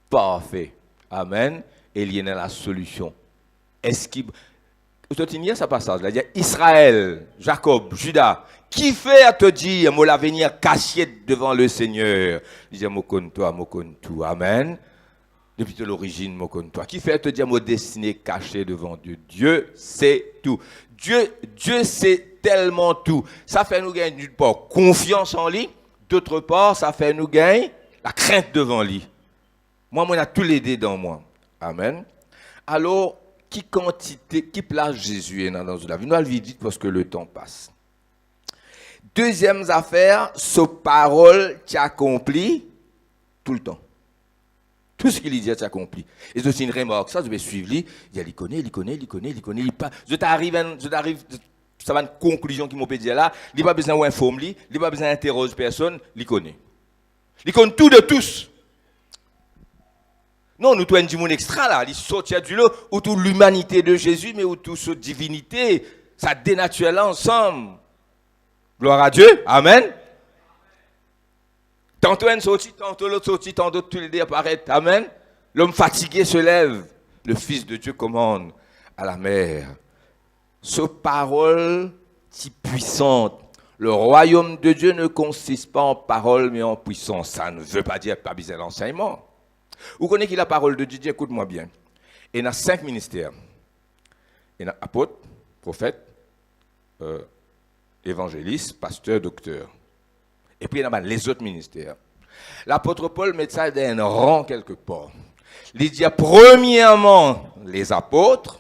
parfait. Amen. Et il y a la solution. Est-ce qu'il. Vous ça passage là. Il y a Israël, Jacob, Judas. Qui fait à te dire, moi l'avenir caché devant le Seigneur? Il dit, moi connais toi, moi connais tout. Amen. Depuis l'origine, moi connais toi. Qui fait à te dire, moi destiné caché devant Dieu? Dieu sait tout. Dieu sait tellement tout. Ça fait nous gagner d'une part confiance en lui, d'autre part, ça fait nous gagner la crainte devant lui. Moi, on a tous les dés dans moi. Amen. Alors, qui quantité, qui place Jésus est dans la vie? Nous allons le dire parce que le temps passe. Deuxième affaire, ce parole tu accompli tout le temps. Tout ce qu'il dit, tu accompli. Et c'est une remarque, ça, je vais suivre lui. Il connaît. Je t'arrive, ça va une conclusion qui m'a dit là. Il n'a pas besoin d'informer, il n'a pas besoin d'interroger personne, il connaît. Il connaît tout de tous. Non, nous, toi, un monde extra là, il sortit du lot, où toute l'humanité de Jésus, mais où toute sa divinité, ça dénature là ensemble. Gloire à Dieu. Amen. Tantôt un sorti, tantôt l'autre sorti, tantôt tous les deux apparaissent. Amen. L'homme fatigué se lève. Le Fils de Dieu commande à la mer. Ce parole si puissante. Le royaume de Dieu ne consiste pas en parole, mais en puissance. Ça ne veut pas dire pas besoin d'enseignement. Vous connaissez qui la parole de Dieu? Écoute-moi bien. Il y a 5 ministères. Il y a apôtre, prophète, évangéliste, pasteur, docteur. Et puis il y a les autres ministères. L'apôtre Paul met ça dans un rang quelque part. Il dit premièrement les apôtres,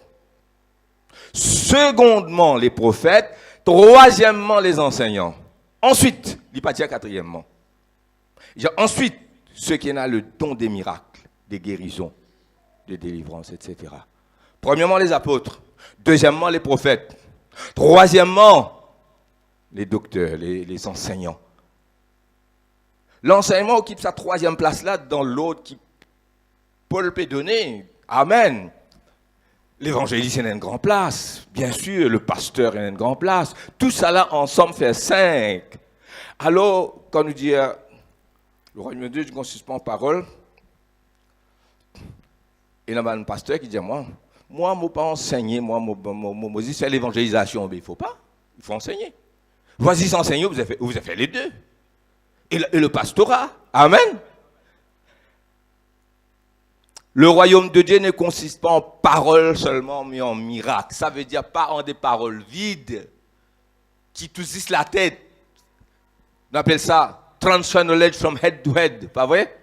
secondement les prophètes, troisièmement les enseignants. Ensuite, il ne pas dire quatrièmement. Il dit ensuite ceux qui ont le don des miracles, des guérisons, des délivrances, etc. Premièrement les apôtres, deuxièmement les prophètes, troisièmement les docteurs, les enseignants. L'enseignement occupe sa troisième place là dans l'autre qui Paul peut donner. Amen. L'évangéliste a une grande place. Bien sûr, le pasteur a une grande place. Tout ça là ensemble fait 5. Alors, quand nous dit le royaume de Dieu ne consiste pas en parole, il y a un pasteur qui dit moi, je ne vais pas enseigner, moi, je fais l'évangélisation, mais il ne faut pas. Il faut enseigner. Voici s'enseigner, vous avez fait les deux. Et le pastorat. Amen. Le royaume de Dieu ne consiste pas en paroles seulement, mais en miracles. Ça veut dire pas en des paroles vides qui toussent la tête. On appelle ça transfer knowledge from head to head. Pas vrai?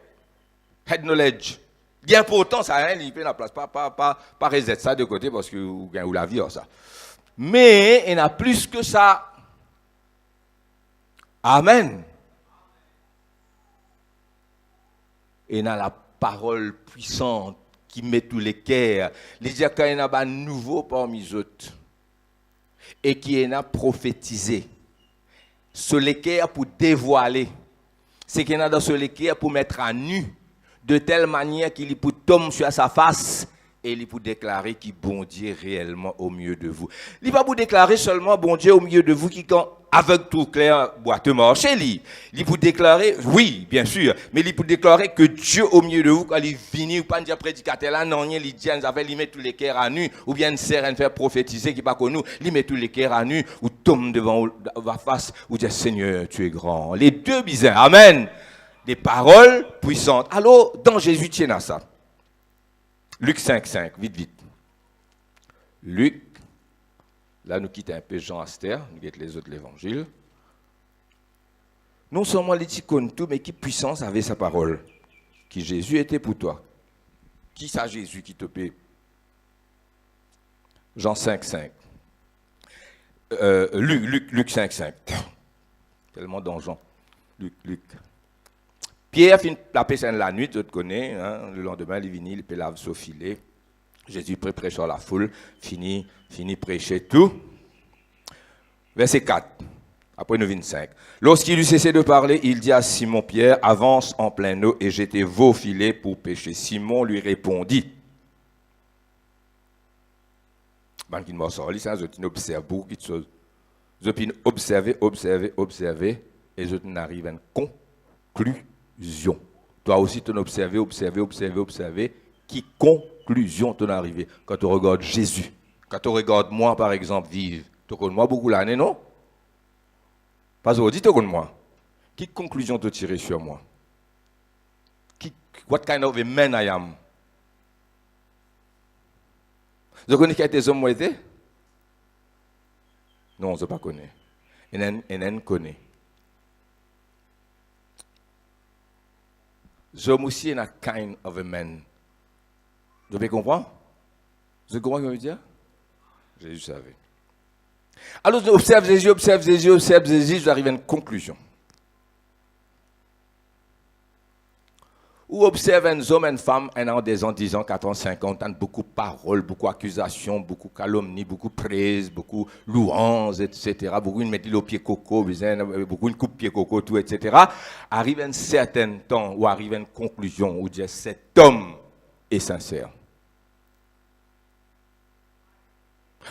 Head knowledge. Bien pourtant, ça n'a rien, il fait la place. Pas reset ça de côté parce que vous la vie, ça. Mais il y en a plus que ça. Amen. Et dans la parole puissante qui met tous les cœurs, les dire qu'il y en a un nouveau parmi les autres et qui en a prophétisé. Sur les cœurs pour dévoiler. C'est qu'il y en a dans ce cœurs pour mettre à nu de telle manière qu'il peut tomber sur sa face et il peut déclarer qu'il bon Dieu réellement au milieu de vous. Il ne va pas vous déclarer seulement bon Dieu au milieu de vous qui quand avec tout clair, boiteux marché, il pour déclarer, oui, bien sûr, mais il pour déclarer que Dieu au milieu de vous, quand il vient, pas dire prédicateur là, non, il dit, il met tous les cœurs à nu, ou bien une sœur, elle fait prophétiser qui pas connu, il met tous les cœurs à nu, ou tombe devant la face, ou dit, Seigneur, tu es grand. Les deux bizarres, amen. Des paroles puissantes. Alors, dans Jésus, tiens à ça. Luc 5, vite, vite. Luc. Là, nous quittons un peu Jean Aster, nous quittons les autres l'évangile. Non seulement les petits connaissent tout, mais qui puissance avait sa parole. Qui Jésus était pour toi. Qui ça Jésus qui te paie? Jean 5. Luc 5. Tellement dans Jean. Luc. Pierre finit la paix la nuit, tu te connais. Hein, le lendemain, il vient, il peut laver son filet. Jésus prêche à la foule, fini prêcher tout. Verset 4, après nous 25. Lorsqu'il eut cessé de parler, il dit à Simon-Pierre, avance en pleine eau et jetez vos filets pour pêcher. Simon lui répondit. Ben, qui m'a sorti, ça, je observe beaucoup de choses. Je observer, et je n'arrive à une conclusion. Toi aussi, tu observer. Qui conclusion t'en arrivé quand tu regardes Jésus, quand tu regardes moi par exemple vivre, tu connais moi beaucoup l'année, non? Pas aujourd'hui, tu connais moi. Qui conclusion tu tiré sur moi? What kind of a man I am? Je connais qui tes hommes moi été? Non, je ne pas connais. Et on connaît. Je aussi un kind of a man. Vous pouvez comprendre? Vous comprenez ce que je veux dire? Jésus savait. Alors, observe Jésus, j'arrive à une conclusion. Ou observe un homme et une femme, un an, des ans, 10 ans, 4 ans, 5 ans, tant beaucoup de paroles, beaucoup d'accusations, beaucoup de calomnies, beaucoup de praises, beaucoup de louanges, etc. Beaucoup de mettre le pied coco, beaucoup de coupe pied coco, tout, etc. Arrive un certain temps, ou arrive à une conclusion, où dit cet homme est sincère.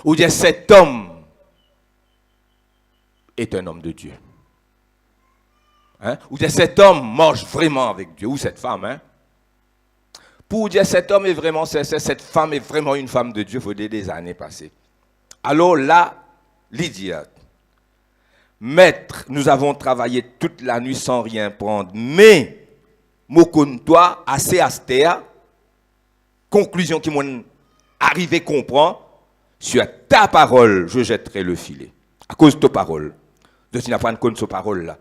Ou bien cet homme est un homme de Dieu. Hein? Ou bien cet homme marche vraiment avec Dieu. Ou cette femme. Hein? Pour dire cet homme est vraiment sincère, cette femme est vraiment une femme de Dieu, il faut des années passées. Alors là, Lydia, maître, nous avons travaillé toute la nuit sans rien prendre, mais, toi assez astéa, conclusion qui m'ont arrivé à comprendre, sur ta parole, je jetterai le filet. À cause de ta parole. Donc, tu n'as pas compte de cette parole-là.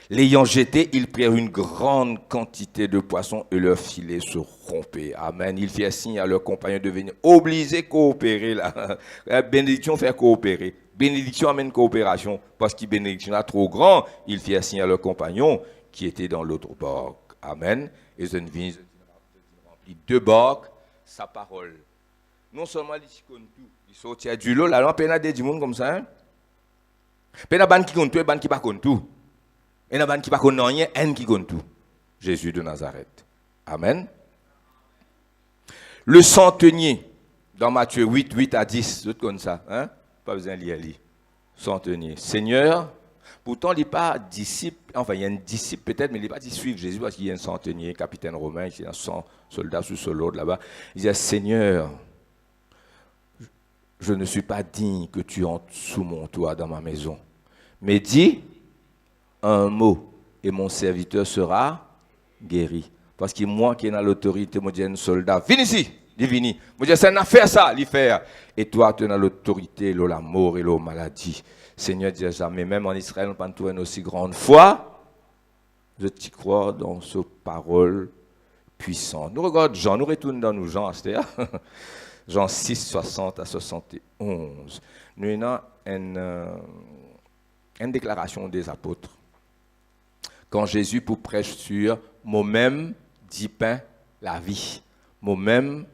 L'ayant jeté, ils prirent une grande quantité de poissons et leur filet se rompait. Amen. Ils firent signe à leurs compagnons de venir obligés de coopérer. Là. Bénédiction fait coopérer. Bénédiction amène coopération. Parce que bénédiction est trop grand, ils firent signe à leurs compagnons qui étaient dans l'autre barque. Amen. Et ils ont rempli 2 barques, sa parole. Non seulement ils sortent du lot, là, on peut des gens comme ça. Hein? Il y a des gens qui comptent tout et des gens qui ne comptent tout. Il y a des gens qui ne comptent rien et des gens qui comptent tout. Jésus de Nazareth. Amen. Le centenier, dans Matthieu 8 à 10, vous connaissez ça. Hein? Pas besoin de lire. Centenier. Seigneur, pourtant il n'est pas disciple, enfin il y a un disciple peut-être, mais il n'est pas dit suivre Jésus parce qu'il y a un centenier, capitaine romain, il y a 100 soldats sous ce lot là-bas. Il dit, Seigneur, je ne suis pas digne que tu entres sous mon toit dans ma maison. Mais dis un mot et mon serviteur sera guéri. Parce que moi qui ai dans l'autorité, moi je dis un soldat, viens ici, divini. Moi je dis c'est une affaire ça, l'affaire. Et toi tu as l'autorité, la mort et la maladie. Seigneur dit jamais, même en Israël, on peut trouver une aussi grande foi. Je t'y crois dans ce parole puissante. Nous regardons Jean, nous retournons dans nos Jean, c'est-à-dire Jean 6, 60 à 71. Nous avons une déclaration des apôtres. Quand Jésus pour prêche sur moi-même dit pain la vie. Moi-même,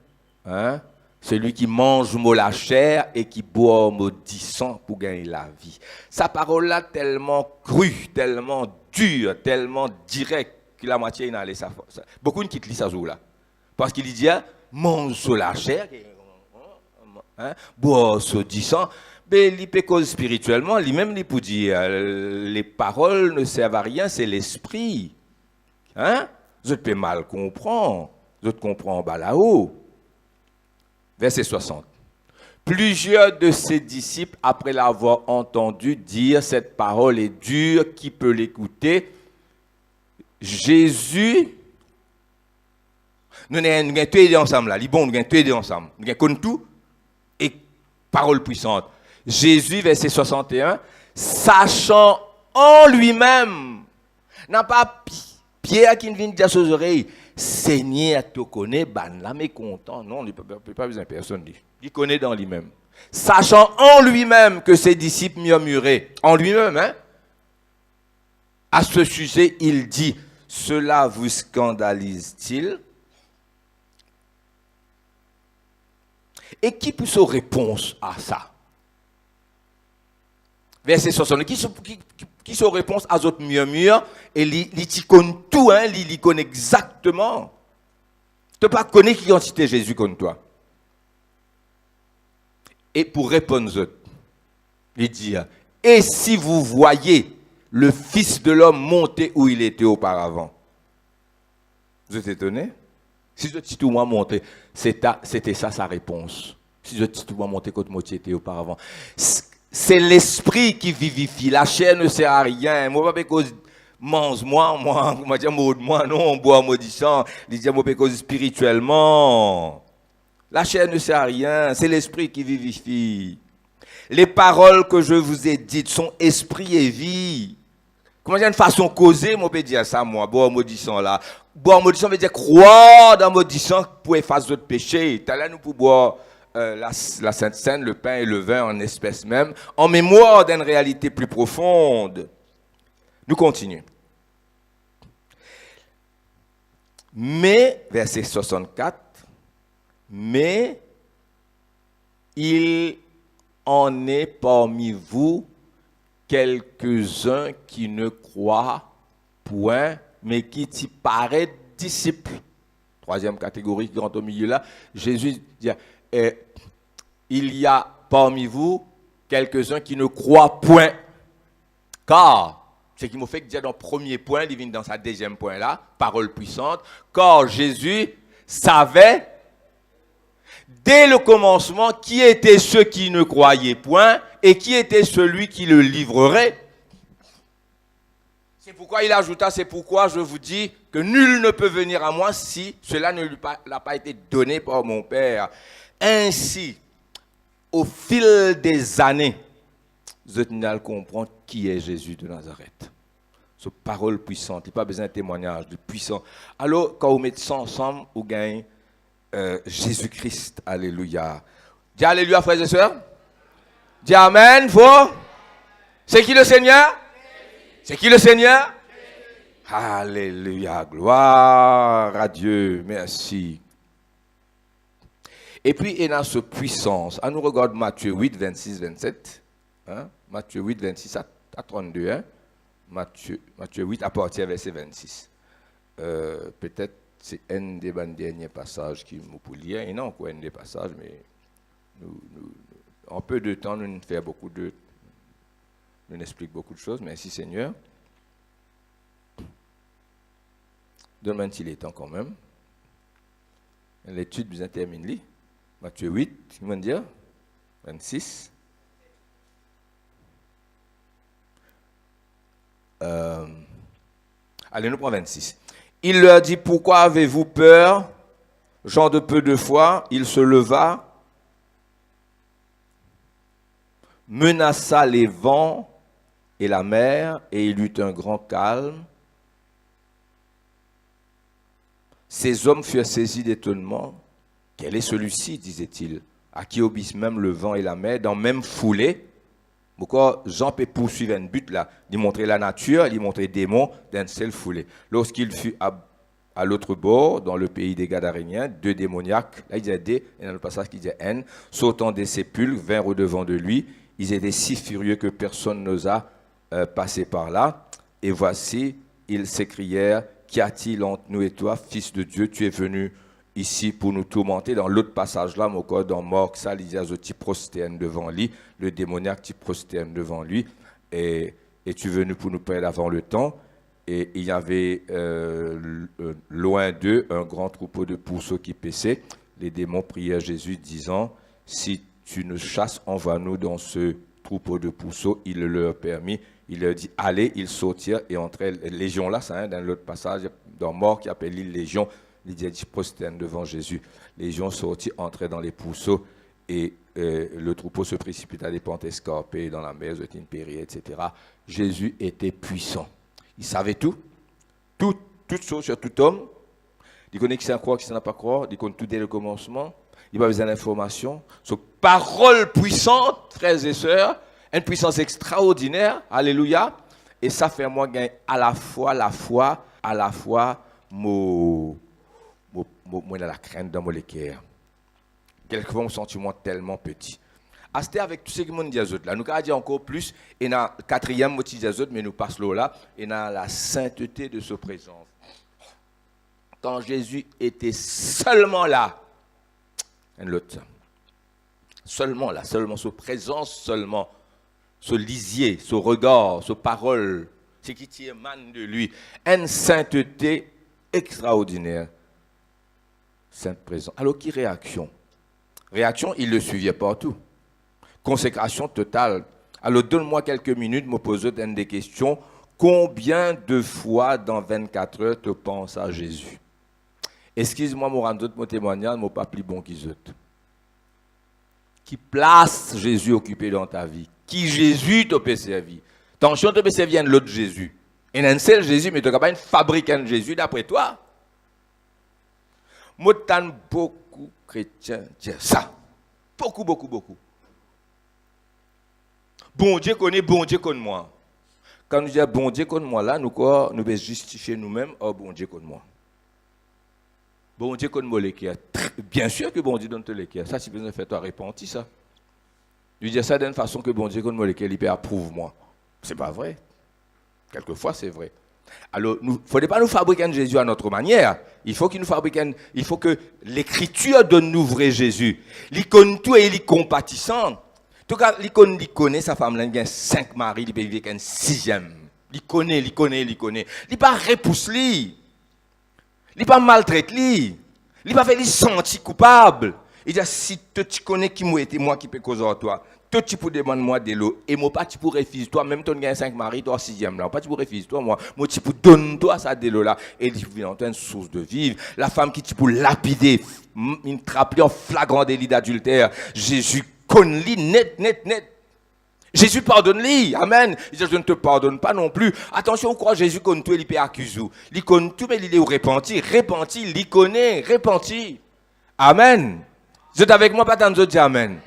hein, celui qui mange la chair et qui boit dit sang pour gagner la vie. Sa parole-là tellement crue, tellement dure, tellement directe que la moitié n'a pas ça. Beaucoup de qui lisent ça jour-là. Parce qu'il dit mange la chair. Hein, bois ce 10 ans, Mais il peut cause spirituellement, lui-même, il peut dire, les paroles ne servent à rien, c'est l'esprit. Hein? Je peux mal comprendre. Je te comprends bas là-haut. Verset 60. Plusieurs de ses disciples, après l'avoir entendu dire cette parole est dure, qui peut l'écouter? Jésus, nous avons tout aidé ensemble là, nous avons tout aidé ensemble, nous avons tout et parole puissante. Jésus, verset 61, sachant en lui-même, n'a pas Pierre qui vient dire aux oreilles, Seigneur, tu connais, ban là, mais content. Non, il ne peut pas besoin de personne. Il connaît dans lui-même. Sachant en lui-même que ses disciples murmuraient, en lui-même, hein, à ce sujet, il dit, cela vous scandalise-t-il? Et qui peut sa réponse à ça? Verset 60. Qui sa réponse à votre murmure? Et il connaît tout, hein, il connaît exactement. Tu ne peux pas connaître l'identité de Jésus comme toi. Et pour répondre, il dit, et si vous voyez le Fils de l'homme monter où il était auparavant? Vous êtes étonné? Si je dis tout moi monter, c'était ça sa réponse. Si je dis tout moi monter quand moi était auparavant. C'est l'esprit qui vivifie. La chair ne sert à rien. Moi, pas cause mange-moi, moi, dire moi, non, on boit maudissant. Il dit, moi, cause spirituellement. La chair ne sert à rien. C'est l'esprit qui vivifie. Les paroles que je vous ai dites sont esprit et vie. Comment dire une façon causée, moi, je peux dire ça, moi, boire maudissant là. Boire maudissant veut dire croire dans maudissant pour effacer votre péché. T'as là, nous, pour boire la Sainte Seine, le pain et le vin en espèces même, en mémoire d'une réalité plus profonde. Nous continuons. Mais, verset 64, mais il en est parmi vous quelques-uns qui ne croient point, mais qui t'y paraissent disciples. Troisième catégorie qui rentre au milieu là, Jésus dit, il y a parmi vous quelques-uns qui ne croient point. Car, ce qui m'a fait dire dans le premier point, il vient dans sa deuxième point là, parole puissante, car Jésus savait dès le commencement qui étaient ceux qui ne croyaient point et qui était celui qui le livrerait. C'est pourquoi il ajouta, c'est pourquoi je vous dis que nul ne peut venir à moi si cela ne lui a pas été donné par mon Père. Ainsi, au fil des années, vous allez comprendre qui est Jésus de Nazareth. Cette parole puissante, il n'y a pas besoin de témoignage, de puissant. Alors, quand vous mettez ça ensemble, vous gagnez Jésus-Christ. Alléluia. Dis alléluia, frères et sœurs. Dis amen, faut. C'est qui le Seigneur? C'est qui le Seigneur? Alléluia, gloire à Dieu, merci. Et puis, il y a cette puissance. On nous regarde Matthieu 8, 26, 27. Hein? Matthieu 8, 26 à 32. Hein? Matthieu 8, à partir du verset 26. Peut-être c'est un des derniers passages qui nous pour lire. Il y en a encore un des passages, mais en peu de temps, nous faisons beaucoup de... Nous expliquons beaucoup de choses. Merci Seigneur. Donne-moi un petit temps quand même. L'étude vous termine. Matthieu 8, comment dire 26. Allez, nous prenons 26. Il leur dit, pourquoi avez-vous peur, gens de peu de foi? Il se leva, menaça les vents et la mer, et il eut un grand calme. Ces hommes furent saisis d'étonnement. Quel est celui-ci, disait-il, à qui obéissent même le vent et la mer, dans même foulée? Pourquoi Jean peut poursuivre un but là, il montrer la nature, il montrer les démons d'un seul foulée. Lorsqu'il fut à l'autre bord, dans le pays des Gadaréniens, deux démoniaques, là il dit des, et dans le passage qui dit N, sautant des sépulcres, vinrent au-devant de lui. Ils étaient si furieux que personne n'osa passer par là. Et voici, ils s'écrièrent, qu'y a-t-il entre nous et toi, fils de Dieu? Tu es venu ici pour nous tourmenter. Dans l'autre passage là, mon corps dans mort, ça, il y a ce type prosterne devant lui, le démoniaque type prosterne devant lui, et tu es venu pour nous perdre avant le temps. Et il y avait loin d'eux un grand troupeau de pourceaux qui paissaient. Les démons priaient Jésus disant, si tu nous chasses, envoie-nous dans ce troupeau de pourceaux. Il le leur permit. Il leur dit, allez, ils sortirent et entraient. Légion là, ça, dans l'autre passage, dans mort qui appelle l'île Légion, il dit prosterne devant Jésus. Légion sortit, entraient dans les pourceaux et le troupeau se précipita des pentes escarpées dans la mer, Zotine périt, etc. Jésus était puissant. Il savait tout, toute chose sur tout homme. Il connaît qui s'en croit, qui s'en a pas croire. Il connaît tout dès le commencement. Il a besoin d'informations. Son parole puissante, frères et sœurs, une puissance extraordinaire. Alléluia. Et ça fait moi gagner à la fois la foi, à la fois moi la crainte dans mon cœur. Quelquefois, un sentiment tellement petit. C'était avec tout ce que nous disons là. Nous allons dire encore plus, et dans le quatrième motif des autres, mais nous passons là, et dans la sainteté de sa présence. Quand Jésus était seulement là, l'autre, seulement là, seulement sa présence, seulement ce lisier, ce regard, ce parole, ce qui émane de lui, une sainteté extraordinaire. Sainte présence. Alors, qui réaction? Réaction, il le suivait partout. Consécration totale. Alors, donne-moi quelques minutes, me poser des questions. Combien de fois dans 24 heures tu penses à Jésus? Excuse-moi, mon rendre mon témoignage, mon pas plus bon qu'ils autres. Qui place Jésus occupé dans ta vie? Qui Jésus t'a peut servi? Attention, tu peux servir l'autre Jésus. Et un seul Jésus, mais tu n'as pas une fabrique de Jésus d'après toi. Moi, beaucoup de chrétiens disent ça. Beaucoup. Bon Dieu connaît moi. Quand nous disons bon Dieu connaît moi, là, nous devons justifier nous-mêmes, oh bon Dieu connaît moi. Bon Dieu connaît moi l'équerre. Bien sûr que bon Dieu donne te l'équerre. Ça, si besoin de faire toi repentir ça. Lui dire ça d'une façon que bon Dieu connaît moi l'équerre, il peut approuve moi. C'est pas vrai. Quelquefois, c'est vrai. Alors, il ne faudrait pas nous fabriquer un Jésus à notre manière. Il faut qu'il nous fabrique il faut que l'Écriture donne nous vrai Jésus. L'icône tout et il est compatissant. En tout cas, l'icône, il connaît sa femme, il a 5 maris, il peut vivre avec un 6e. Il connaît. Il n'est pas repousse lui. Il n'est pas maltraite lui. Il n'est pas fait lui sentir coupable. Il dit, si tu connais qui moi était moi qui peux causer à toi. Toi, tu peux demander moi de l'eau. Et moi, pas tu peux refuser toi. Même ton gars 5 maris, toi 6e là. Pas tu peux refuser toi, moi. Moi, tu peux donner toi ça de l'eau là. Et il vient une source de vivre. La femme qui tu peux lapider, une trappe en flagrant délit d'adultère. Jésus connaît net. Jésus pardonne-lui. Amen. Il dit, je ne te pardonne pas non plus. Attention, on croit Jésus connaît tout et il peut accuser. Il connaît tout, mais il est repenti. Repenti, il connaît, repenti. Amen. Vous êtes avec moi, pas tant de dire amen.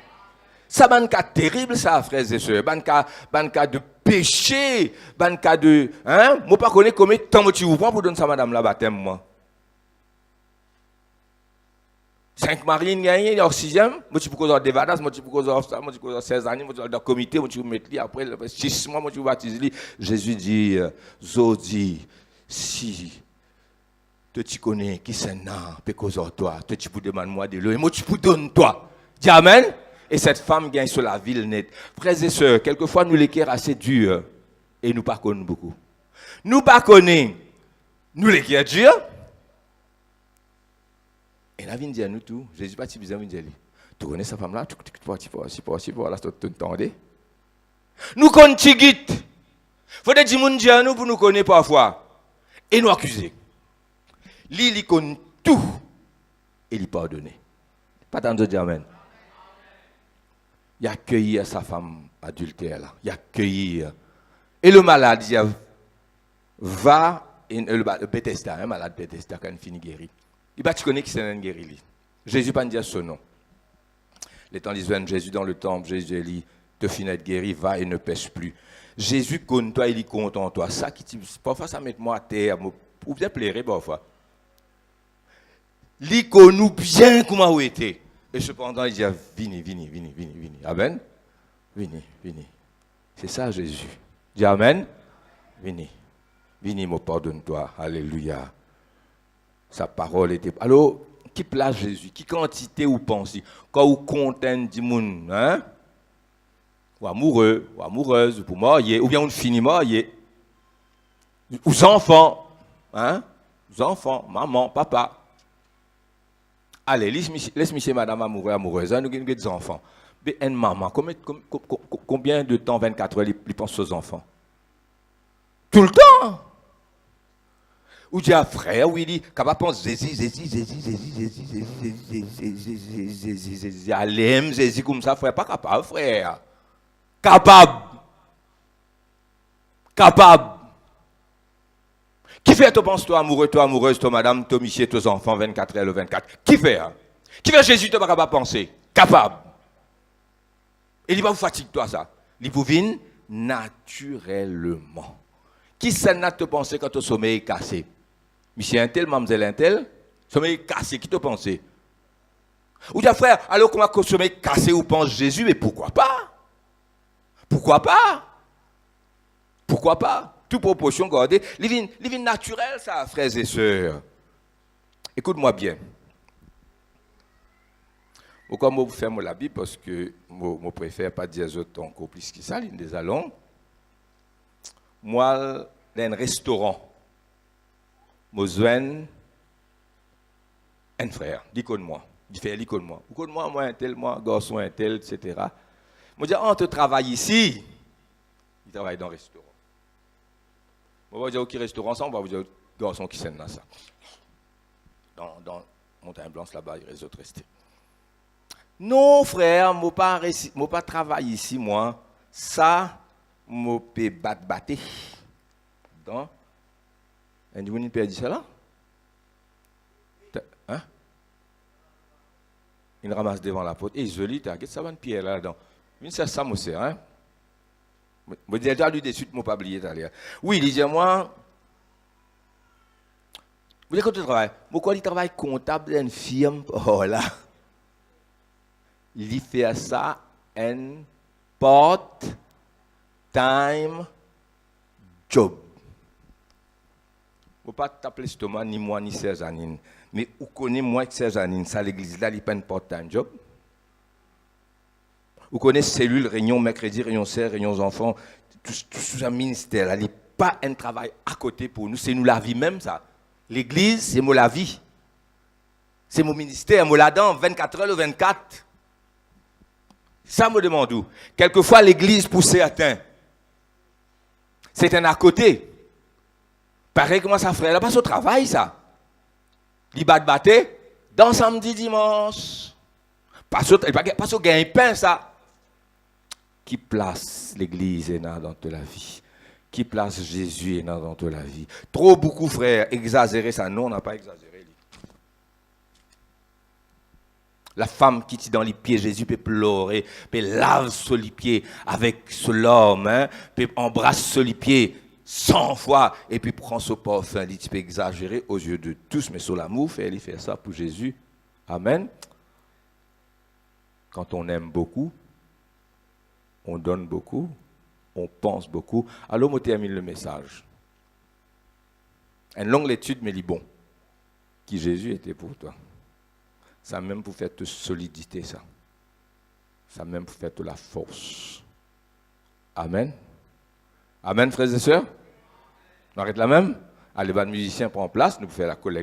Ça, c'est un cas terrible, ça, frères et sœurs. Un cas de péché. Un cas de. Hein? Moi, pas connais combien de temps tu vous prends pour donner ça, madame, la baptême, moi. 5 maris, il y a 6e. Moi, tu peux causer des vadas, moi, tu peux causer ça, moi, tu peux causer 16 années, moi, tu peux dans le comité, moi, tu peux mettre lui après, 6 mois, moi, tu peux baptiser lui. Jésus dit, Zodi, si tu connais qui c'est non, peut causer toi, tu peux demander moi de l'eau, et moi, tu peux donner toi. Dis amen. Et cette femme gagne sur la ville nette. Frères et sœurs, quelquefois nous l'équerre assez dur et nous pas connaissons beaucoup. Nous pas connaissons, nous l'équerre dur. Et là, vient dire nous tout. Jésus pas si besoin de dire. Tu connais cette femme là, tu là, tu t'entendais. Nous connaissons Tigit. Faut dire mon Dieu nous pour nous connaître parfois et nous accuser. Il connaît tout et il pardonne. Pas tant de dire amen. Il a accueilli sa femme adultère là. Il a accueilli. Et le malade, il va, le Bethesda, un malade Bethesda, quand il finit guéri. Il va, tu connais qui c'est un guéri. Jésus pas dire son nom. Les temps disent, Jésus dans le temple, Jésus dit, te finis d'être guéri, va et ne pêche plus. Jésus connaît toi, il est content de toi. Ça qui parfois ça met moi à terre, ou bien pleurer parfois. Il connaît bien comment vous était. Et cependant, il dit, vini. Amen. Vini. C'est ça, Jésus. Dis amen. Vini, me pardonne-toi. Alléluia. Sa parole était. Alors, qui place Jésus, qui quantité ou pensez, quand vous contente du monde, hein? Ou amoureux, ou amoureuse, ou pour marier, ou bien on finit marié, ou enfants, hein? Aux enfants, maman, papa. Allez, laisse-moi madame amoureuse, hein, nous avons des enfants. Mais une maman, combien de temps, 24 heures, il pense aux enfants? Tout le temps! Ou dit à frère, oui, il dit, capable penser Jésus, comme ça, frère, pas capable, frère. Capable. Qui fait, tu penses, toi, amoureux, toi, amoureuse, toi, madame, toi, monsieur, toi, enfants, 24 heures, le 24? Qui fait, hein? Qui fait Jésus, tu pas capable penser? Capable. Et il va vous fatiguer, toi, ça. Il vous vient naturellement. Qui s'en a te penser quand ton sommeil est cassé? Monsieur un tel, mademoiselle un tel, sommeil cassé, qui te pense? Ou bien frère, alors comment que sommeil cassé ou pense Jésus, mais pourquoi pas? Pourquoi pas? Pourquoi pas? Toute proportion gardée, living naturel ça, frères et sœurs. Écoute-moi bien. Pourquoi moi vous fais la Bible? Parce que moi préfère pas dire autres encore plus que ça, des allons. Moi, dans un restaurant. Mozouen, un frère, dis-moi, il fait dis-moi. Moi un tel, moi garçon un tel, etc. Moi dis on te travaille ici. Il travaille dans le restaurant. On va dire qui restaurant ça, on va vous dire garçon qui s'en dans ça. Dans Montagne Blanche là-bas, il reste restés. Non frère, moi pas travaille ici moi. Ça moi peux battre. Donc et vous n'avez pas dit ça là? Hein? Il ramasse devant la porte. Et joli, t'as ça va une pierre là-dedans. Une c'est ça, moi, c'est, hein? Je dis déjà lui de suite, moi, pas oublié d'aller. Oui, il dit, moi, vous dites que tu travailles. Moi, quand il travaille comptable d'une firme, oh là, il fait ça, un part-time job. Je ne peux pas t'appeler Thomas, ni moi, ni Serge Anine. Mais vous connaissez moi que Serge Anine, ça l'église là, il n'y a pas un part-time job. Vous connaissez cellule, réunion mercredi, réunion serre, réunion enfants, tout un ministère. Il n'y a pas un travail à côté pour nous, c'est nous la vie même ça. L'église, c'est moi la vie. C'est mon ministère, moi là-dedans, 24 heures le 24. Ça me demande où. Quelquefois l'église pour certains, c'est un à côté. Pareil comment ça ferait là, pas au travail ça. Il bat dans samedi dimanche. Pas au gain-pain ça. Qui place l'église dans toute la vie? Qui place Jésus dans toute la vie? Trop beaucoup frères, exagérer ça. Non, on n'a pas exagéré. La femme qui tient dans les pieds Jésus peut pleurer, peut laver sur les pieds avec l'homme, hein, peut embrasser sur les pieds 100 fois et puis prend ce parfum. Il peut exagérer aux yeux de tous, mais sur l'amour, il fait ça pour Jésus. Amen. Quand on aime beaucoup, on donne beaucoup, on pense beaucoup. Alors, on termine le message. Une longue étude, mais il bon. Qui Jésus était pour toi. Ça même pour faire de solidité, ça. Ça même pour faire de la force. Amen. Amen, frères et sœurs. On arrête là même. Allez, les musiciens prennent place, nous pouvons faire la collecte.